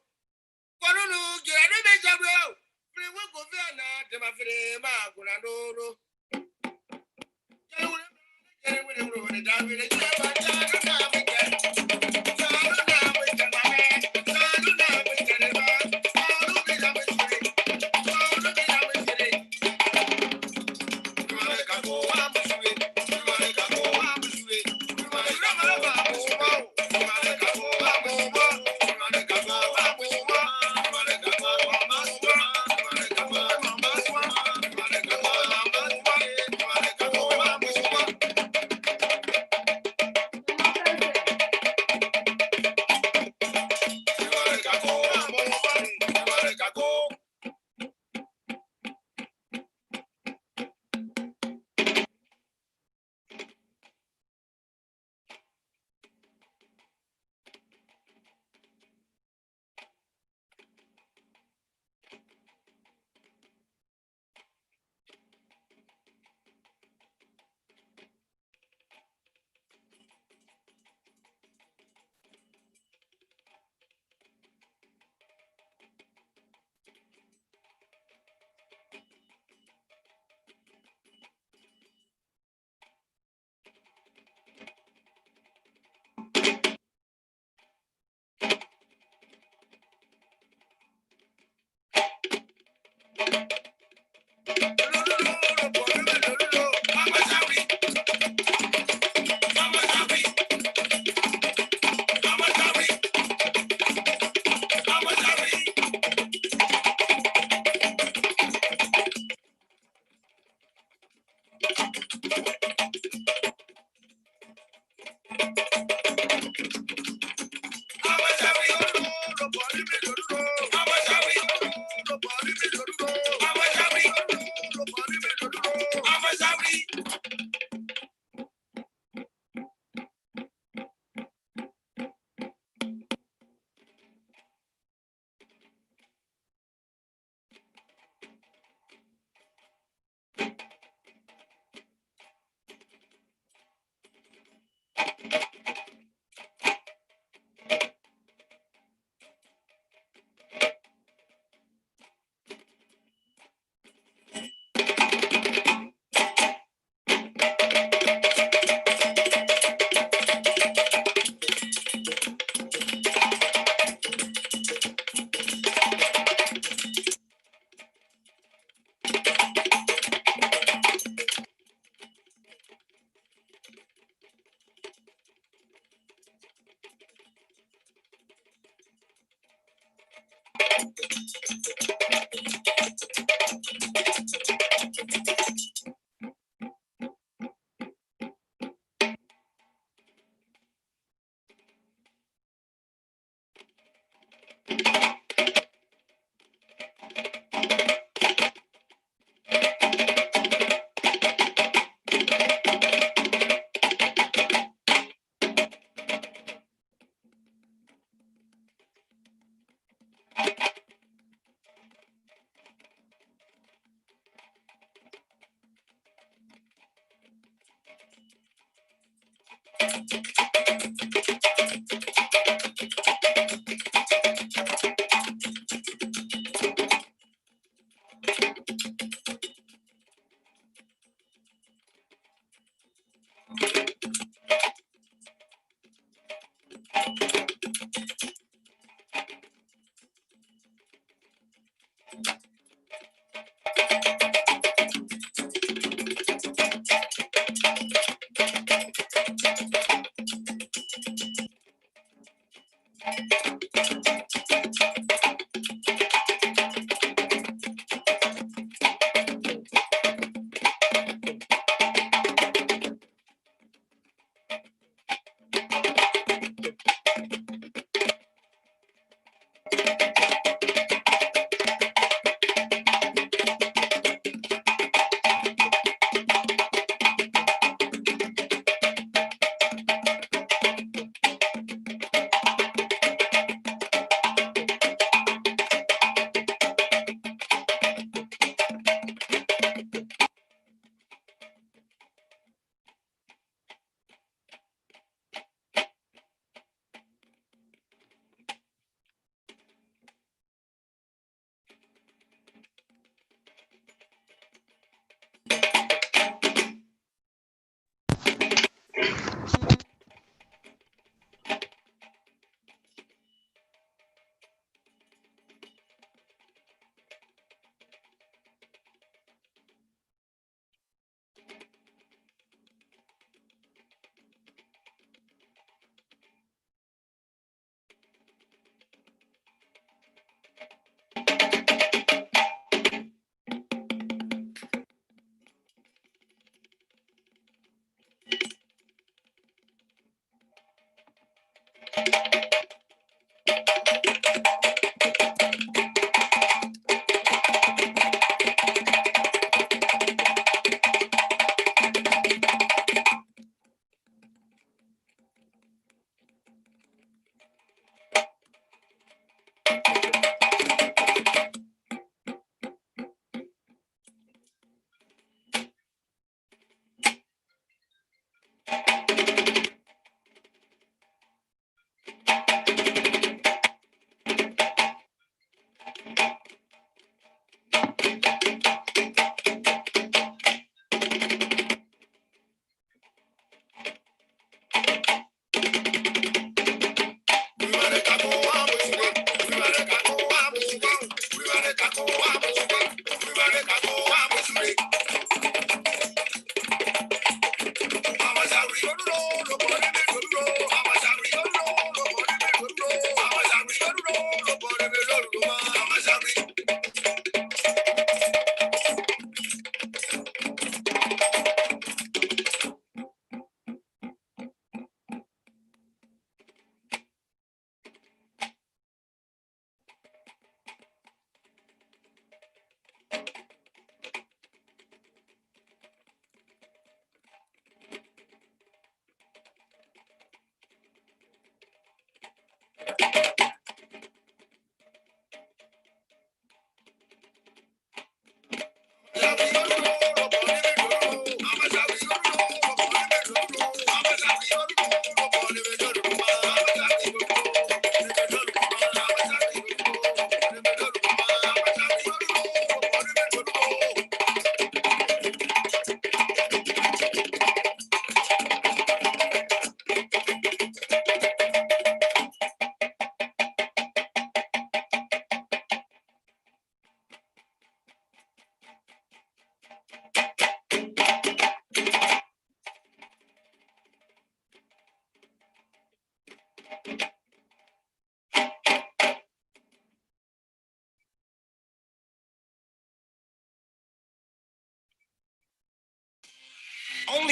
Corulu, Gerardo Besauri, Bravo Governor, Mafre, Magurano.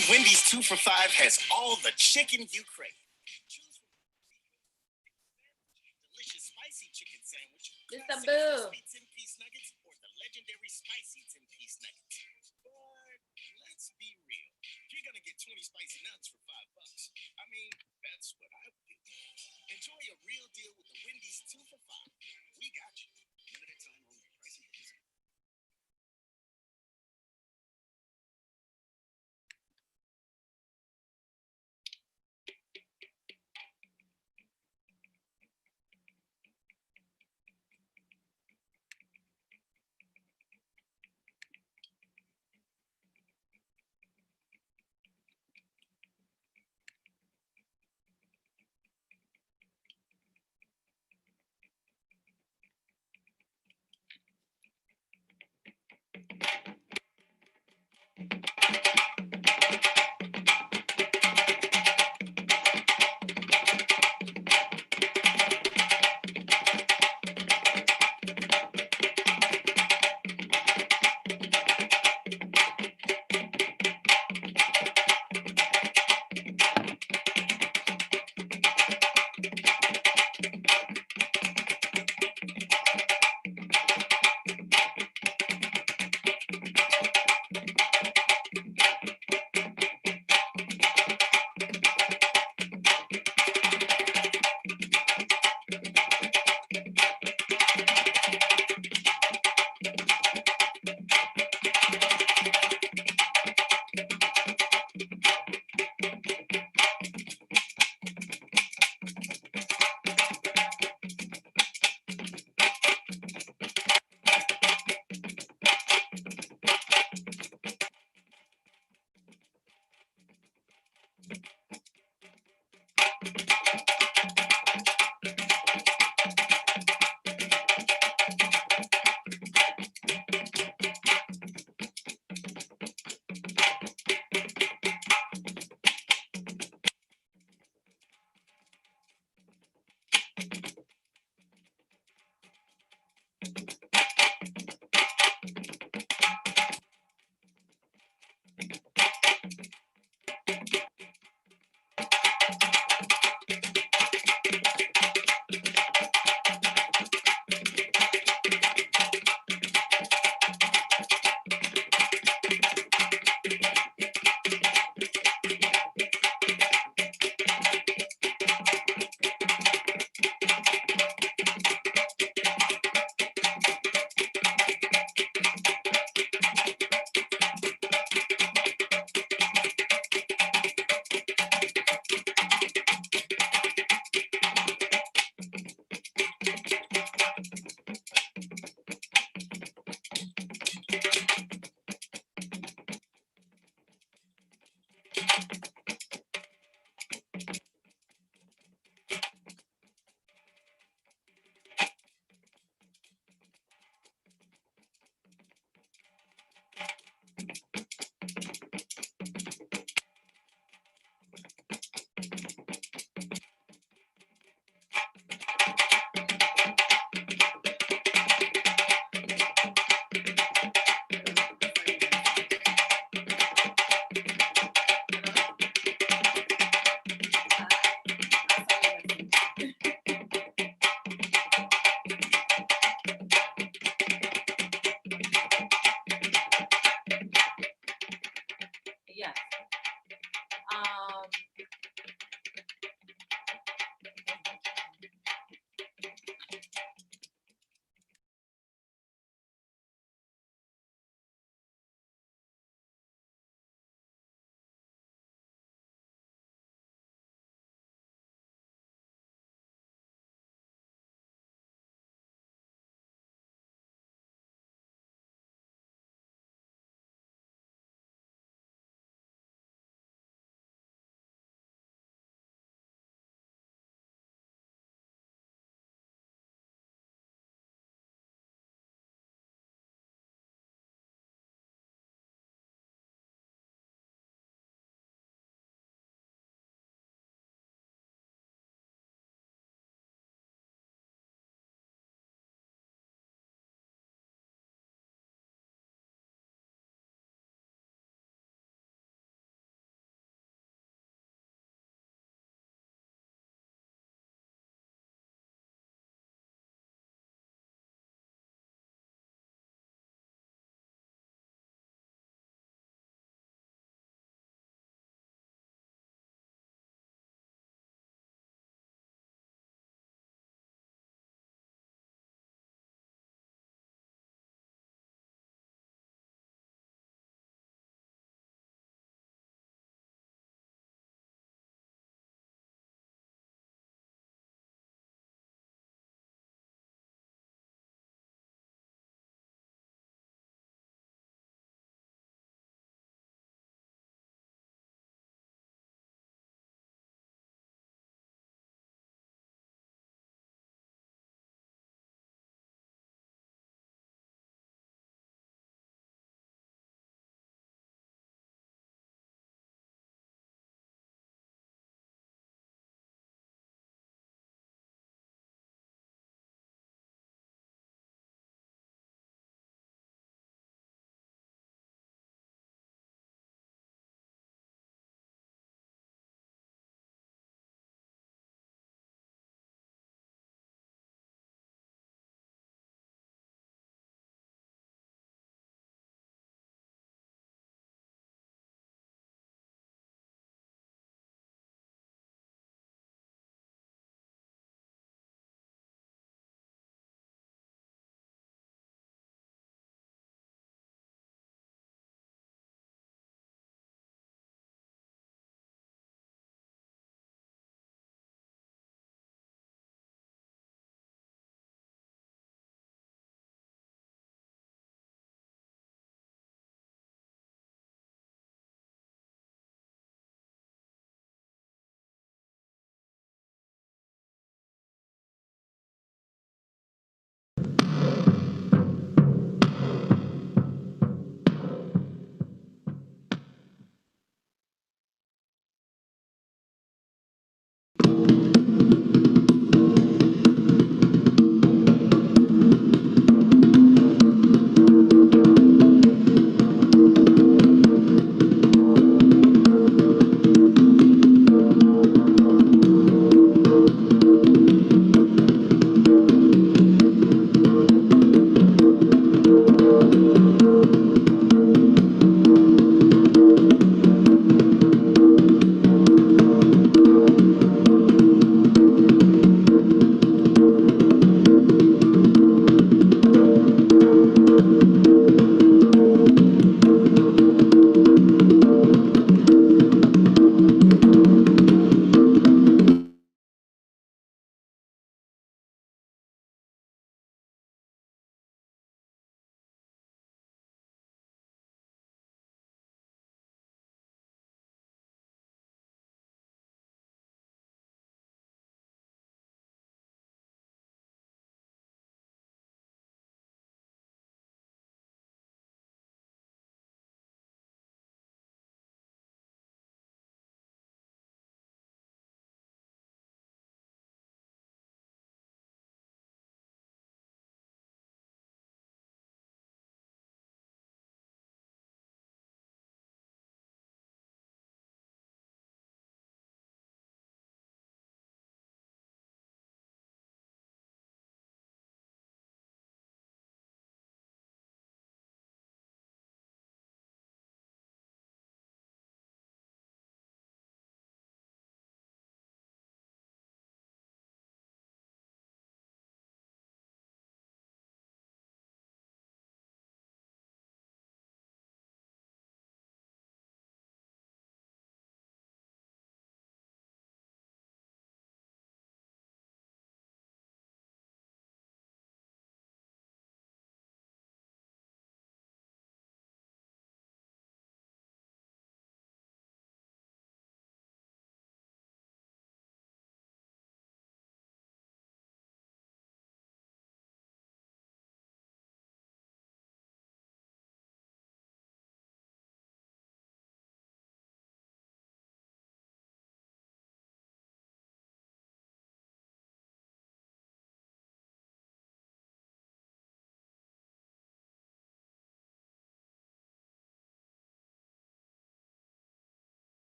Every Wendy's 2 for $5 has all the chicken you crave. Choose from delicious spicy chicken sandwich, Mr. classic Boo. crispy 10-piece nuggets, or the legendary spicy 10-piece nuggets. But let's be real. You're gonna get 20 spicy nuts for $5. I mean, that's what I would do. Enjoy a real deal with the Wendy's 2 for $5. We got you. Limited time only. Pricing is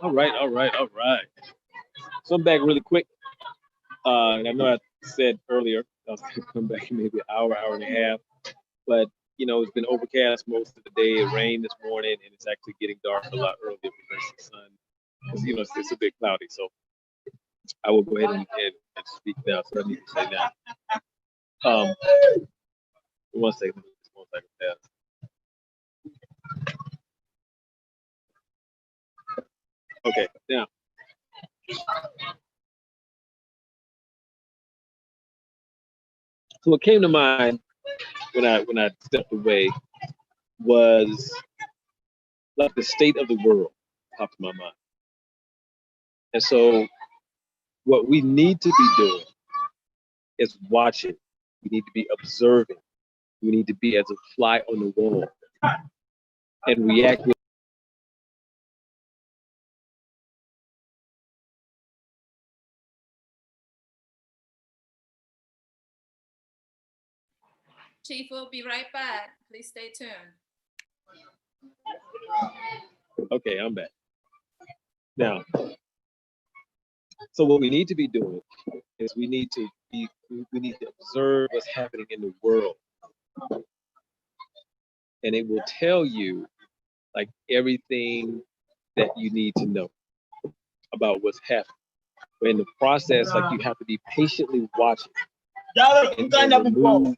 All right. So I'm back really quick. And I know I said earlier I was going to come back in maybe an hour, hour and a half, but you know, it's been overcast most of the day. It rained this morning, and it's actually getting dark a lot earlier because the sun, because you know, it's a bit cloudy. So I will go ahead and speak now. So I need to say now. One second. Pass. Okay, now. So what came to mind when I stepped away was like the state of the world popped in my mind. And so what we need to be doing is watching. We need to be observing. We need to be as a fly on the wall and react with. Chief will be right back. Please stay tuned. Okay, I'm back. Now, so what we need to be doing is we need to observe what's happening in the world. And it will tell you like everything that you need to know about what's happening. But in the process, like you have to be patiently watching and remove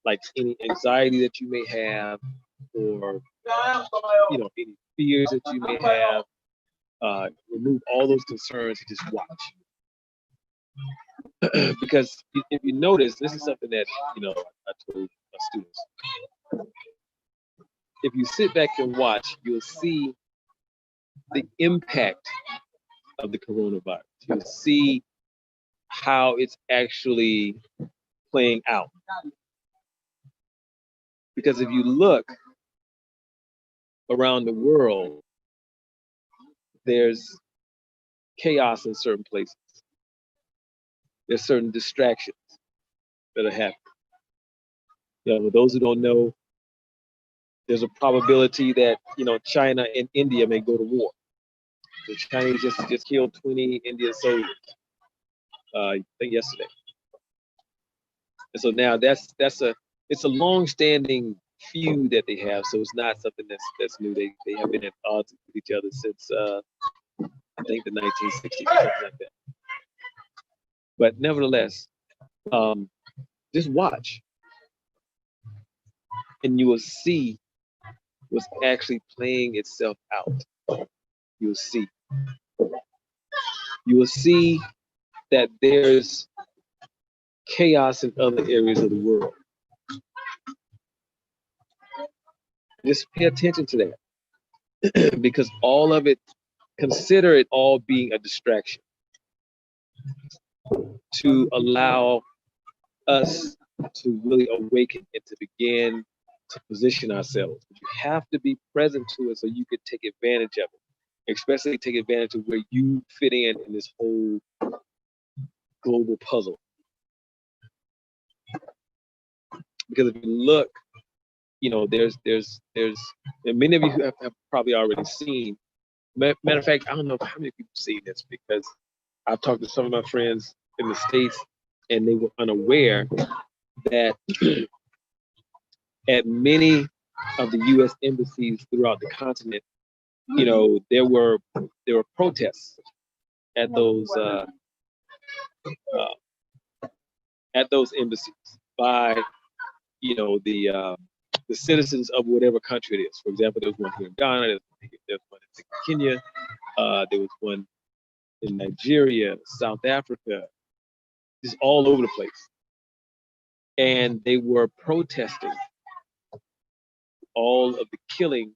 like any anxiety that you may have, or you know, any fears that you may have. Remove all those concerns and just watch. Because if you notice, this is something that you know I told my students. If you sit back and watch, you'll see the impact of the coronavirus. You'll see how it's actually playing out. Because if you look around the world, there's chaos in certain places. There's certain distractions that are happening. You know, for those who don't know, there's a probability that you know China and India may go to war. The Chinese just killed 20 Indian soldiers, I think yesterday. And so now it's a long-standing feud that they have. So it's not something that's new. They have been at odds with each other since I think the 1960s, something like that. But nevertheless, just watch, and you will see what's actually playing itself out. You'll see. You will see that there's chaos in other areas of the world. Just pay attention to that, because all of it, consider it all being a distraction to allow us to really awaken and to begin to position ourselves. You have to be present to it so you could take advantage of it, especially take advantage of where you fit in this whole global puzzle. Because if you look, you know, there's and many of you have probably already seen. Matter of fact, I don't know how many people see this, because I've talked to some of my friends in the States, and they were unaware that at many of the U.S. embassies throughout the continent, you know, there were protests at those embassies by, you know, the citizens of whatever country it is. For example, there was one here in Ghana, there was one in Kenya, there was one in Nigeria, South Africa, just all over the place. And they were protesting all of the killings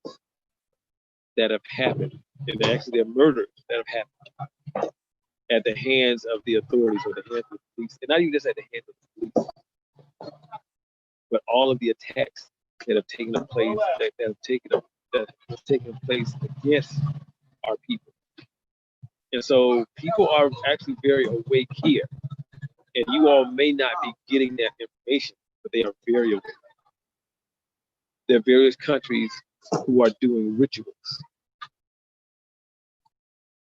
that have happened, and actually their murders that have happened at the hands of the authorities or the hands of the police, and not even just at the hands of the police, but all of the attacks that have taken place that have taken place against our people. And so people are actually very awake here, and you all may not be getting that information, but they are very awake. there are various countries who are doing rituals.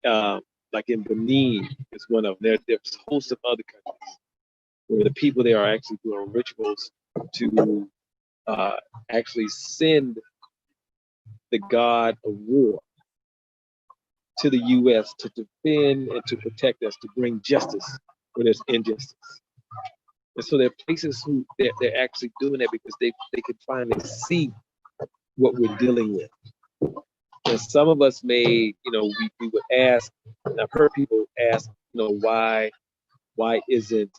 Like in Benin is one of them. There's a host of other countries where the people there are actually doing rituals to actually send the god of war to the U.S. to defend and to protect us, to bring justice where there's injustice. And so there are places who they're actually doing that because they can finally see what we're dealing with. And some of us may, we would ask, and I've heard people ask, why isn't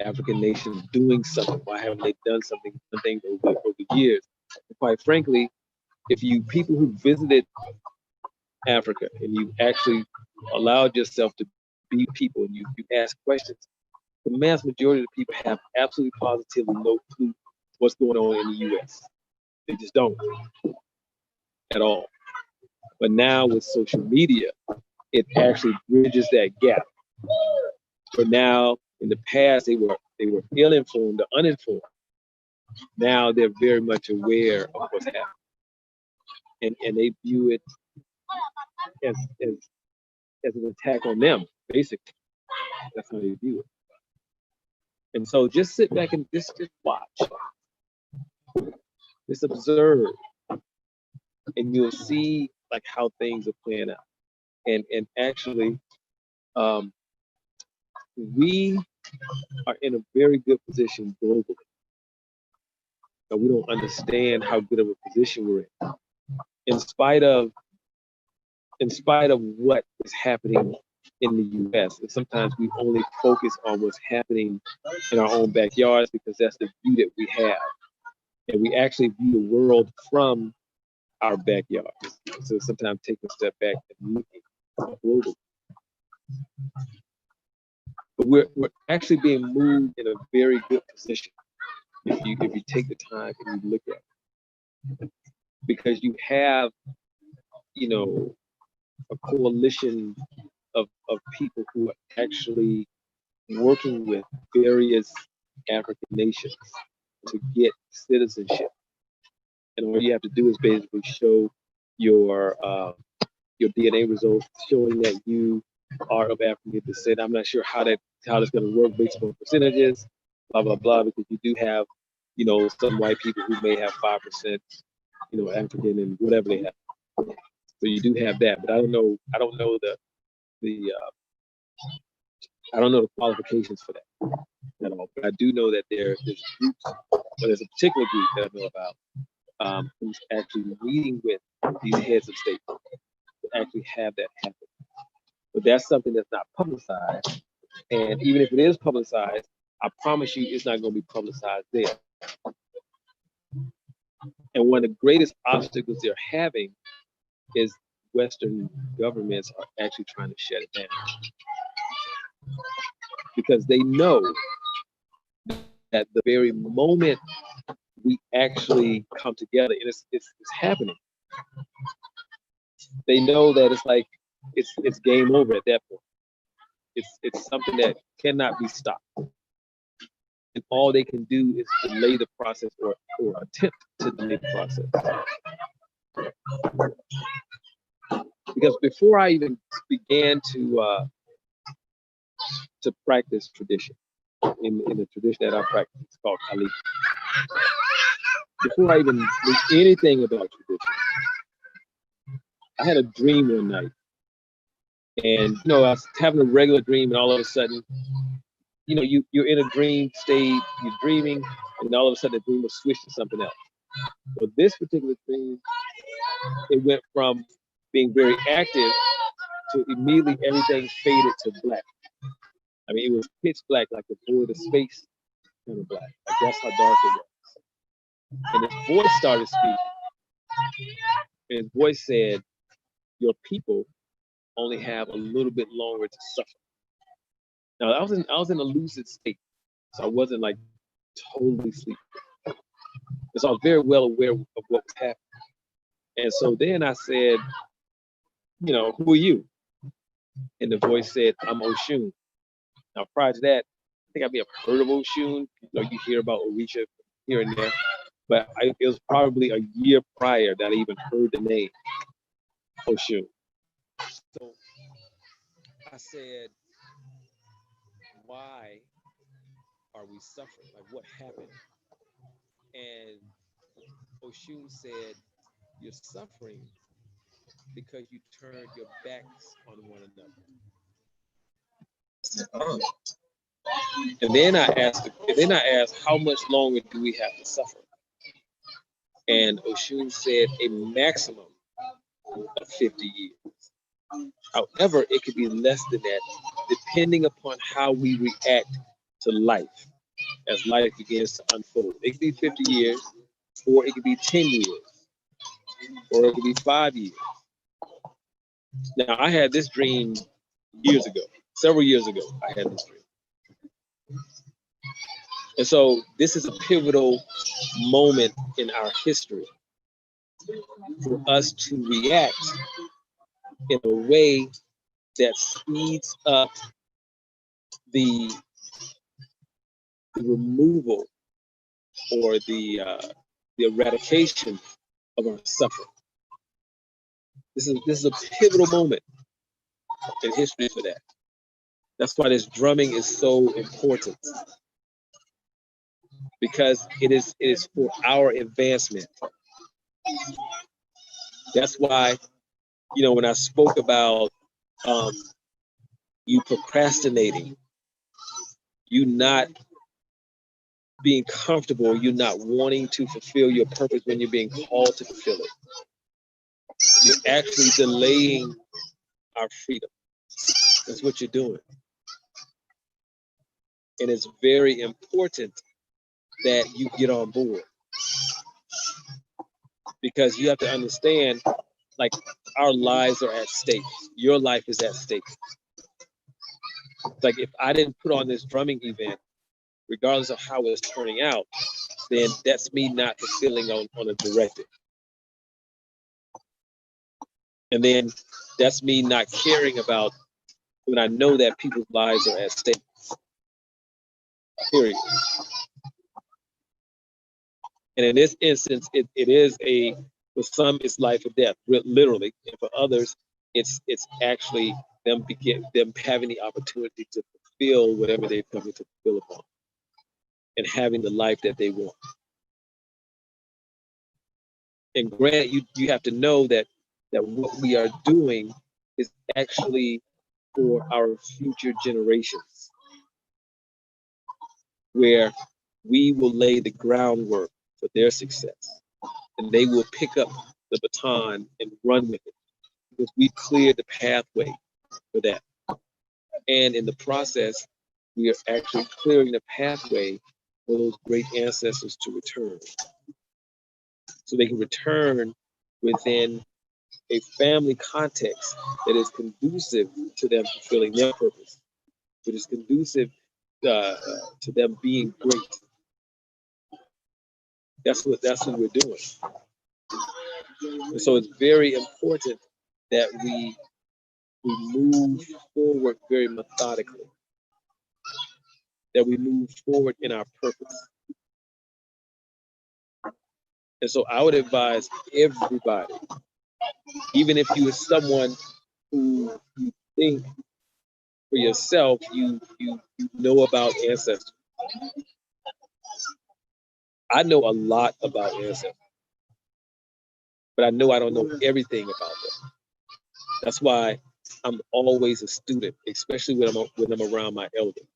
African nations doing something? Why haven't they done something over years? And quite frankly, if you people who visited Africa and you actually allowed yourself to be people and you ask questions, the mass majority of the people have absolutely positively no clue what's going on in the US. They just don't at all. But now with social media, it actually bridges that gap. But now in the past they were ill-informed or uninformed. Now they're very much aware of what's happening. And they view it as an attack on them, basically. That's how they view it. And so just sit back and just watch. Just observe. And you'll see like how things are playing out. And actually, we are in a very good position globally. But we don't understand how good of a position we're in. In spite of what is happening in the US, and sometimes we only focus on what's happening in our own backyards because that's the view that we have. And we actually view the world from our backyards. So sometimes take a step back and look globally. But we're actually being moved in a very good position if you take the time and you look at it. Because you have, a coalition of people who are actually working with various African nations to get citizenship. And all you have to do is basically show your DNA results showing that you are of African descent. I'm not sure how that's going to work based on percentages, blah blah blah, because you do have, some white people who may have 5%, African and whatever they have. So you do have that, but I don't know the qualifications for that at all. But I do know that there's groups, but there's a particular group that I know about who's actually meeting with these heads of state to actually have that happen. But that's something that's not publicized. And even if it is publicized, I promise you it's not going to be publicized there. And one of the greatest obstacles they're having is Western governments are actually trying to shut it down. Because they know that the very moment we actually come together, and it's happening, they know that it's like it's game over at that point. It's something that cannot be stopped. And all they can do is delay the process or attempt to delay the process. Because before I even began to practice tradition, in the tradition that I practice, it's called Kali. Before I even knew anything about tradition, I had a dream one night. And I was having a regular dream, and all of a sudden, you're in a dream state, you're dreaming, and all of a sudden the dream was switched to something else. So this particular dream, it went from being very active to immediately everything faded to black. I mean, it was pitch black, like the void of space, kind of black. Like that's how dark it was. And his voice started speaking. And his voice said, "Your people only have a little bit longer to suffer." Now I was in a lucid state, so I wasn't like totally sleeping. Because I was very well aware of what was happening. And so then I said, "Who are you?" And the voice said, "I'm Oshun." Now prior to that, I think I may have heard of Oshun. You hear about Orisha, here and there, but it was probably a year prior that I even heard the name Oshun. So I said, why are we suffering? Like, what happened? And Oshun said, you're suffering because you turned your backs on one another. And then I asked, how much longer do we have to suffer? And Oshun said a maximum of 50 years. However, it could be less than that, depending upon how we react to life as life begins to unfold. It could be 50 years, or it could be 10 years, or it could be 5 years. Now, I had this dream years ago, several years ago, I had this dream. And so this is a pivotal moment in our history for us to react in a way that speeds up the removal or the eradication of our suffering. This is a pivotal moment in history for that. That's why this drumming is so important, because it is for our advancement. That's why, when I spoke about you procrastinating, you not being comfortable, you not wanting to fulfill your purpose when you're being called to fulfill it, you're actually delaying our freedom. That's what you're doing. And it's very important that you get on board, because you have to understand, like, our lives are at stake. Your life is at stake. Like, if I didn't put on this drumming event, regardless of how it's turning out, then that's me not fulfilling on a directive. And then that's me not caring about when I know that people's lives are at stake. Period. And in this instance, it is for some it's life or death, literally. And for others, it's actually them having the opportunity to fulfill whatever they've come to fulfill upon, and having the life that they want. And granted, you have to know that what we are doing is actually for our future generations, where we will lay the groundwork for their success, and they will pick up the baton and run with it, because we cleared the pathway for that. And in the process, we are actually clearing the pathway for those great ancestors to return, so they can return within a family context that is conducive to them fulfilling their purpose, that is conducive to them being great. That's what we're doing. And so it's very important that we move forward very methodically, that we move forward in our purpose. And so I would advise everybody, even if you are someone who you think for yourself, you know about ancestry. I know a lot about ancestry, but I know I don't know everything about them. That's why I'm always a student, especially when I'm around my elders.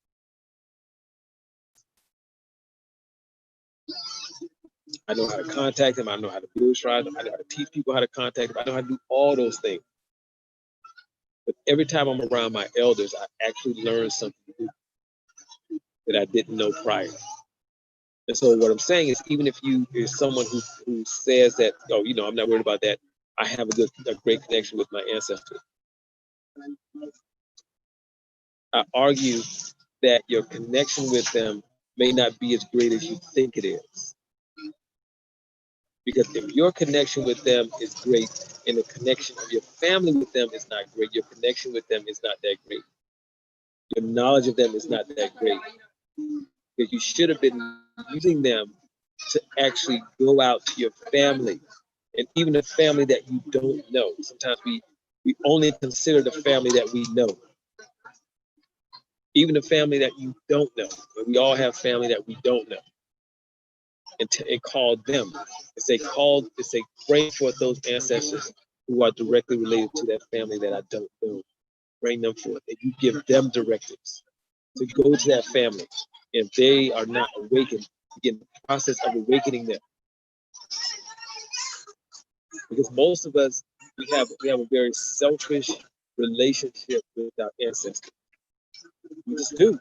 I know how to contact them. I know how to build shrines. I know how to teach people how to contact them. I know how to do all those things. But every time I'm around my elders, I actually learn something new that I didn't know prior. And so what I'm saying is, even if you is someone who says that, I'm not worried about that, I have a great connection with my ancestors, I argue that your connection with them may not be as great as you think it is. Because if your connection with them is great and the connection of your family with them is not great, your connection with them is not that great. Your knowledge of them is not that great. Because you should have been using them to actually go out to your family, and even the family that you don't know. Sometimes we only consider the family that we know. Even the family that you don't know. But we all have family that we don't know. And call them. It's a bring forth those ancestors who are directly related to that family that I don't know. Bring them forth. And you give them directives to go to that family. If they are not awakened, begin the process of awakening them. Because most of us, we have a very selfish relationship with our ancestors. We just do.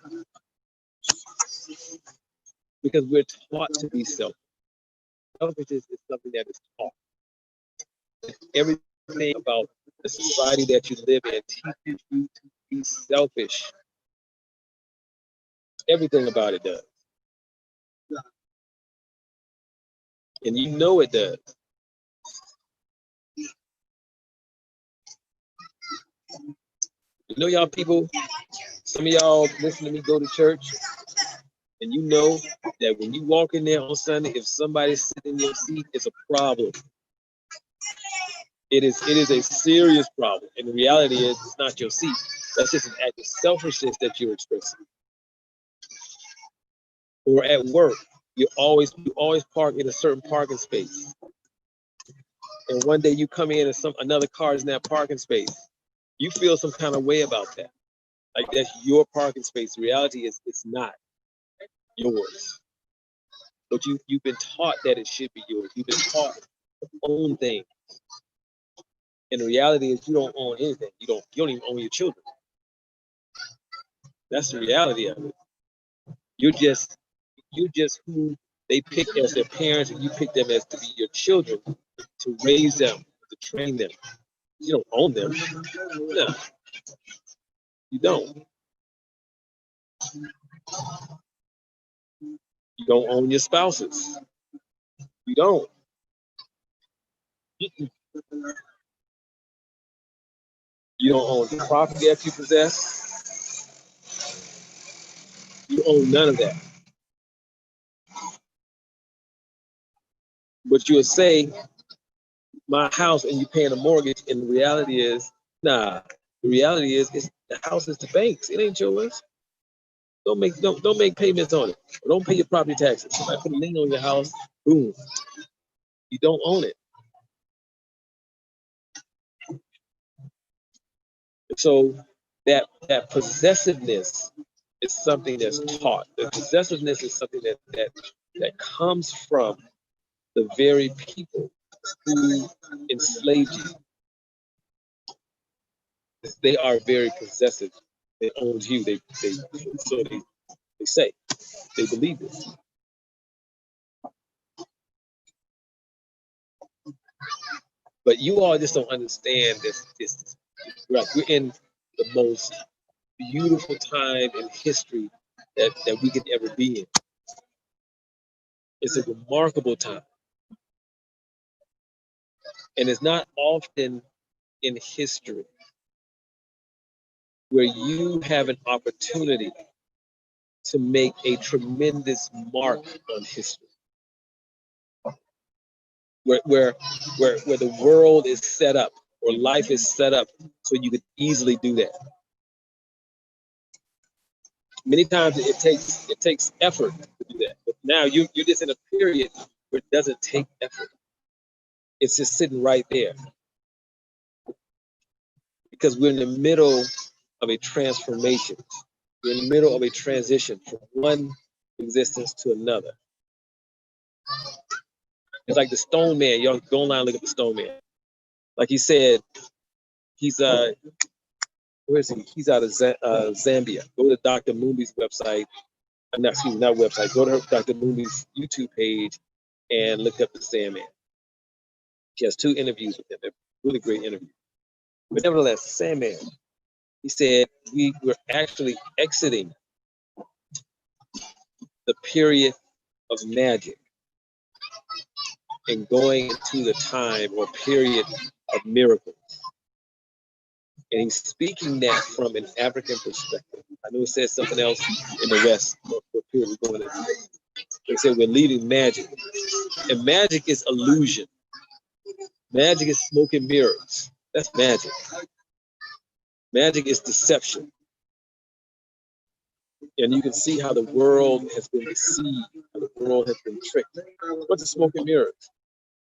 Because we're taught to be selfish. Selfishness is something that is taught. Everything about the society that you live in teaches you to be selfish. Everything about it does. And you know it does. You know, y'all people, some of y'all listen to me go to church, and you know that when you walk in there on Sunday, if somebody's sitting in your seat, it's a problem. It is a serious problem. And the reality is, it's not your seat. That's just an act of selfishness that you're expressing. Or at work, you always park in a certain parking space. And one day you come in and another car is in that parking space. You feel some kind of way about that. Like that's your parking space. The reality is it's not yours. But you've been taught that it should be yours. You've been taught to own things. And the reality is you don't own anything. You don't even own your children. That's the reality of it. You're just who they pick as their parents, and you pick them as to be your children, to raise them, to train them. You don't own them. No, you don't. You don't own your spouses. You don't. You don't own the property that you possess. You own none of that. But you'll say, my house, and you're paying a mortgage, and the reality is, nah. The reality is, the house is the bank's. It ain't yours. Don't make payments on it. Or don't pay your property taxes. Somebody put a lien on your house, boom. You don't own it. So that possessiveness is something that's taught. The possessiveness is something that comes from the very people who enslaved you. They are very possessive. They own you. They say. They believe it. But you all just don't understand this. Right. We're in the most beautiful time in history that we could ever be in. It's a remarkable time. And it's not often in history where you have an opportunity to make a tremendous mark on history. Where the world is set up, or life is set up, so you could easily do that. Many times it takes effort to do that. But now you're just in a period where it doesn't take effort. It's just sitting right there. Because we're in the middle of a transformation. We're in the middle of a transition from one existence to another. It's like the Stone Man. Y'all go online and look at the Stone Man. Like he said, he's where is he? He's out of Zambia. Go to Dr. Mumbi's website. Not website. Go to Dr. Mumbi's YouTube page and look up the Sandman. He has 2 interviews with him. They're really great interviews. But nevertheless, Sandman, he said we're actually exiting the period of magic and going into the time or period of miracles. And he's speaking that from an African perspective. I know it says something else in the West. What period we're going into. They said we're leaving magic And magic is illusion. Magic is smoke and mirrors. That's magic. Magic is deception. And you can see how the world has been deceived, how the world has been tricked. What's a smoke and mirrors?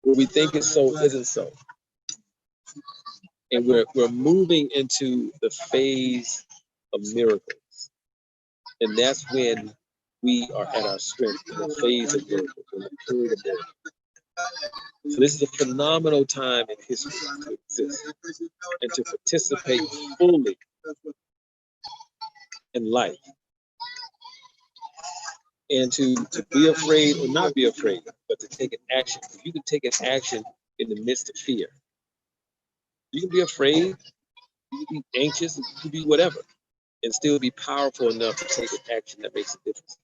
Where we think it's so isn't so. And we're moving into the phase of miracles. And that's when we are at our strength, in the phase of miracles, in the period of miracles. So this is a phenomenal time in history to exist and to participate fully in life. And to be afraid or not be afraid, but to take an action. If you can take an action in the midst of fear, you can be afraid, you can be anxious, you can be whatever, and still be powerful enough to take an action that makes a difference.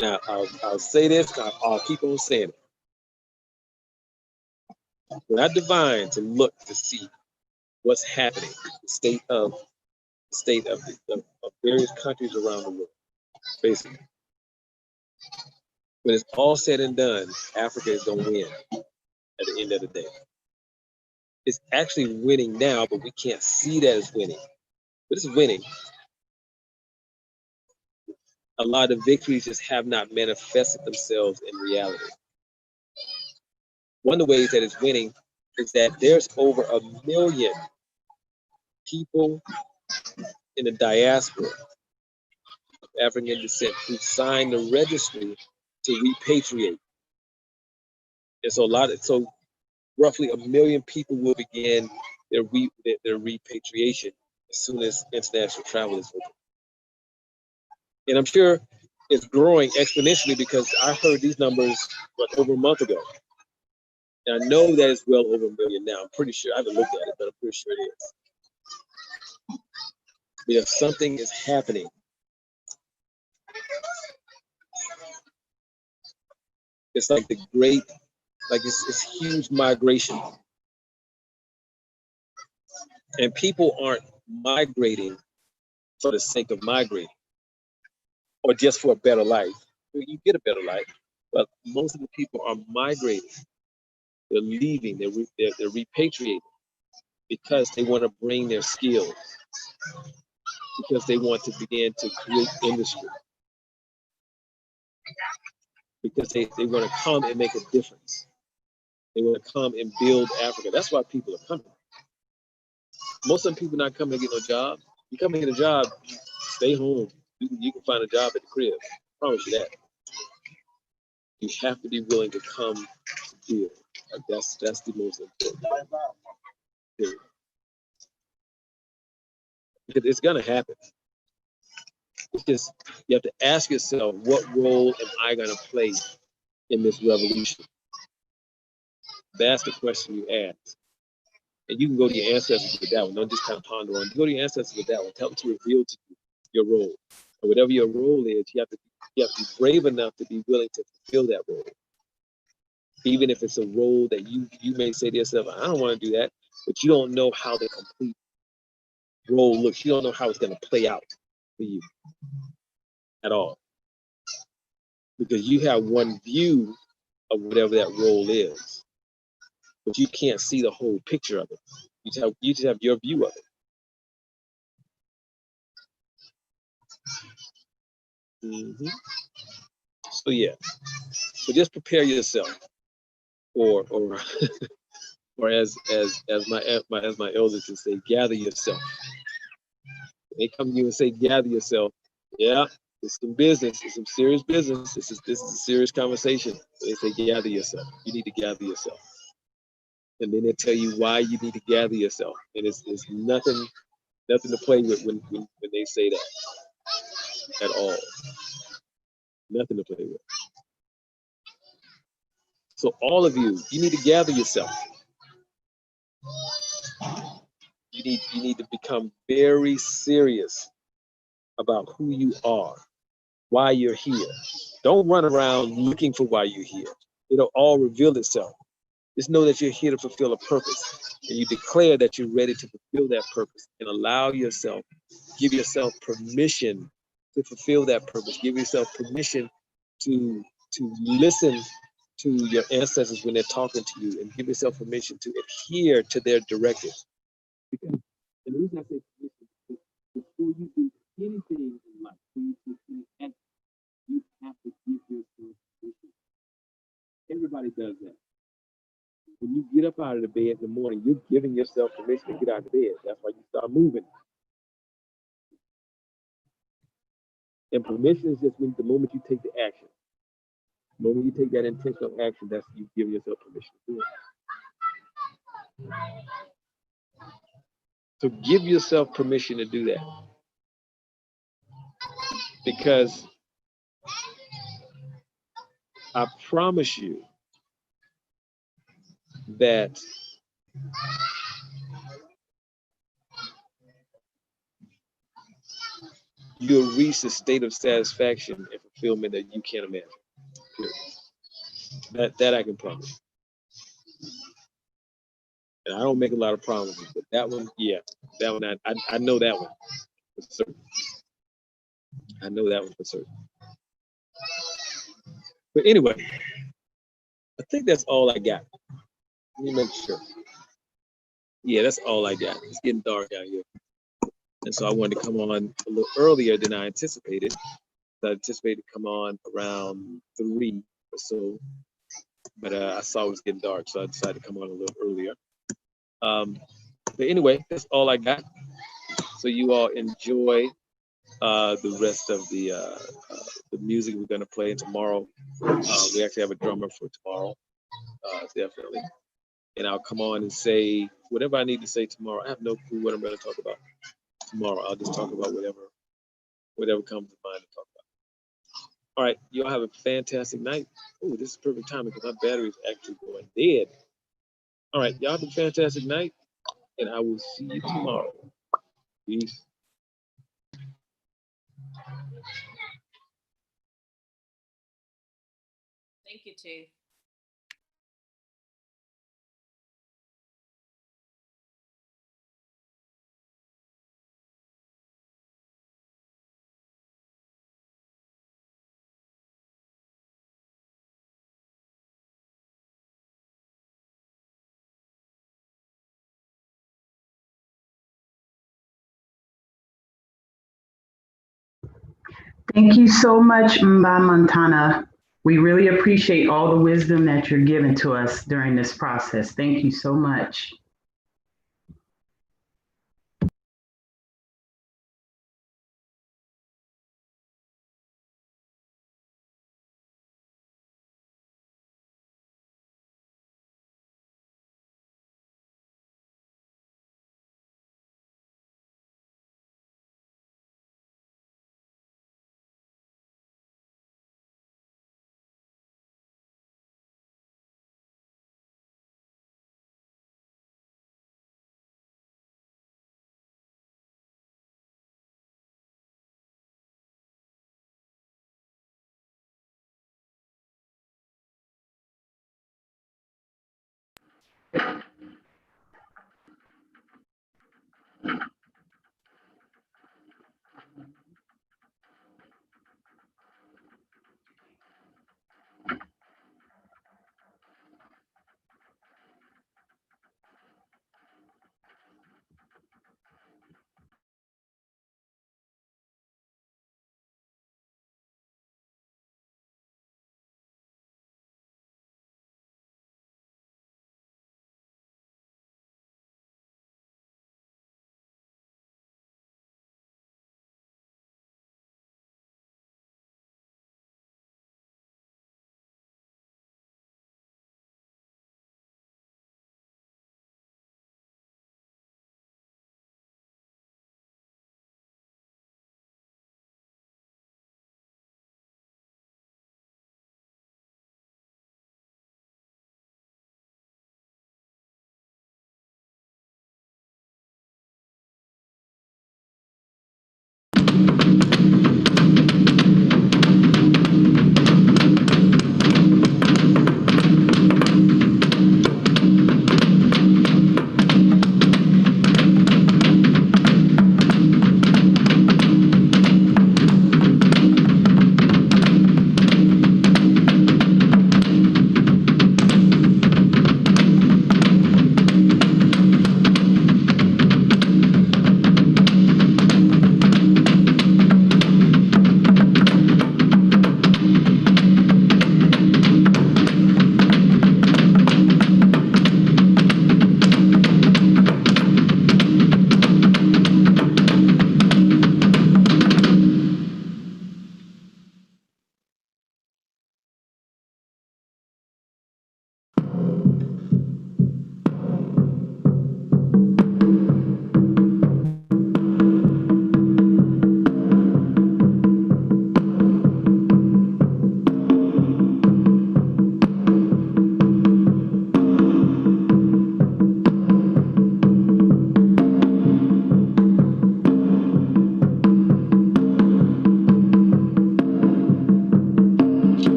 Now, I'll say this, I'll keep on saying it. When I divine to look to see what's happening, the state of various countries around the world, basically. When it's all said and done, Africa is going to win at the end of the day. It's actually winning now, but we can't see that it's winning. But it's winning. A lot of victories just have not manifested themselves in reality. One of the ways that it's winning is that there's over 1 million people in the diaspora of African descent who signed the registry to repatriate. And so roughly 1 million people will begin their repatriation as soon as international travel is open. And I'm sure it's growing exponentially because I heard these numbers over a month ago. And I know that it's well over 1 million now. I'm pretty sure. I haven't looked at it, but I'm pretty sure it is. Because something is happening. It's like it's huge migration. And people aren't migrating for the sake of migrating or just for a better life. You get a better life, but most of the people are migrating. They're leaving, they're repatriating because they want to bring their skills, because they want to begin to create industry, because they want to come and make a difference. They want to come and build Africa. That's why people are coming. Most of the people not coming to get no job. You come to get a job, stay home. You can find a job at the crib. I promise you that. You have to be willing to come to build. Like that's the most important thing. Because it's gonna happen. It's just you have to ask yourself, what role am I gonna play in this revolution? That's the question you ask. And you can go to your ancestors with that one. Don't just kind of ponder on. Go to your ancestors with that one. Tell them to reveal to you your role. And whatever your role is, you have to be brave enough to be willing to fulfill that role. Even if it's a role that you may say to yourself, I don't want to do that, but you don't know how the complete role looks. You don't know how it's going to play out for you at all. Because you have one view of whatever that role is, but you can't see the whole picture of it. You just have your view of it. Mm-hmm. So yeah, so just prepare yourself, or or as my elders would say, gather yourself. When they come to you and say, gather yourself. Yeah, it's some business. It's some serious business. This is a serious conversation. They say, gather yourself. You need to gather yourself. And then they tell you why you need to gather yourself. And it's nothing to play with when they say that at all. Nothing to play with. So all of you need to gather yourself. You need to become very serious about who you are, why you're here. Don't run around looking for why you're here. It'll all reveal itself. Just know that you're here to fulfill a purpose, and you declare that you're ready to fulfill that purpose, and allow yourself, give yourself permission to fulfill that purpose. Give yourself permission to listen to your ancestors when they're talking to you, and give yourself permission to adhere to their directives. Because, and the reason I say permission is before you do anything in life, before you do any action, you have to give yourself permission. Everybody does that. When you get up out of the bed in the morning, you're giving yourself permission to get out of the bed. That's why you start moving. And permission is just when the moment you take the action. The moment you take that intentional action, that's you give yourself permission to do it. So give yourself permission to do that. Because I promise you that you'll reach a state of satisfaction and fulfillment that you can't imagine. That I can promise. And I don't make a lot of promises, but that one, yeah, that one I know that one for certain. I know that one for certain. But anyway, I think that's all I got. Let me make sure. Yeah, that's all I got. It's getting dark out here. And so I wanted to come on a little earlier than I anticipated. I anticipated to come on around 3 or so, but I saw it was getting dark, so I decided to come on a little earlier. But anyway, that's all I got. So you all enjoy the rest of the music we're going to play tomorrow. We actually have a drummer for tomorrow, definitely. And I'll come on and say whatever I need to say tomorrow. I have no clue what I'm going to talk about tomorrow. I'll just talk about whatever comes to mind to talk about. All right, y'all have a fantastic night. Oh, this is perfect timing because my battery is actually going dead. All right, y'all have a fantastic night, and I will see you tomorrow. Peace. Thank you, Chief. Thank you so much, Mba Montana. We really appreciate all the wisdom that you're giving to us during this process. Thank you so much.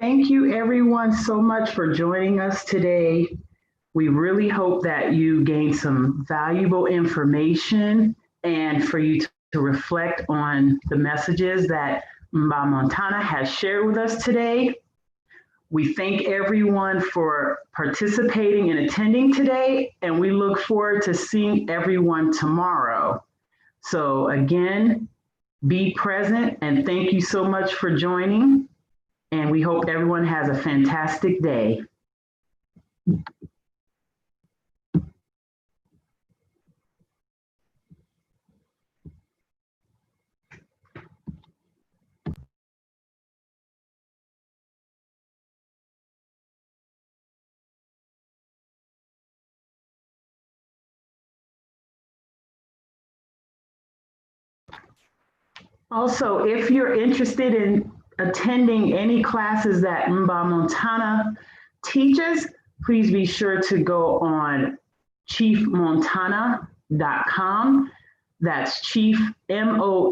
Thank you everyone so much for joining us today. We really hope that you gained some valuable information and for you to reflect on the messages that Mba Montana has shared with us today. We thank everyone for participating and attending today, and we look forward to seeing everyone tomorrow. So again, be present and thank you so much for joining. And we hope everyone has a fantastic day. Also, if you're interested in attending any classes that Mba Montana teaches, please be sure to go on chiefmontana.com. That's chief, MONTANA.com.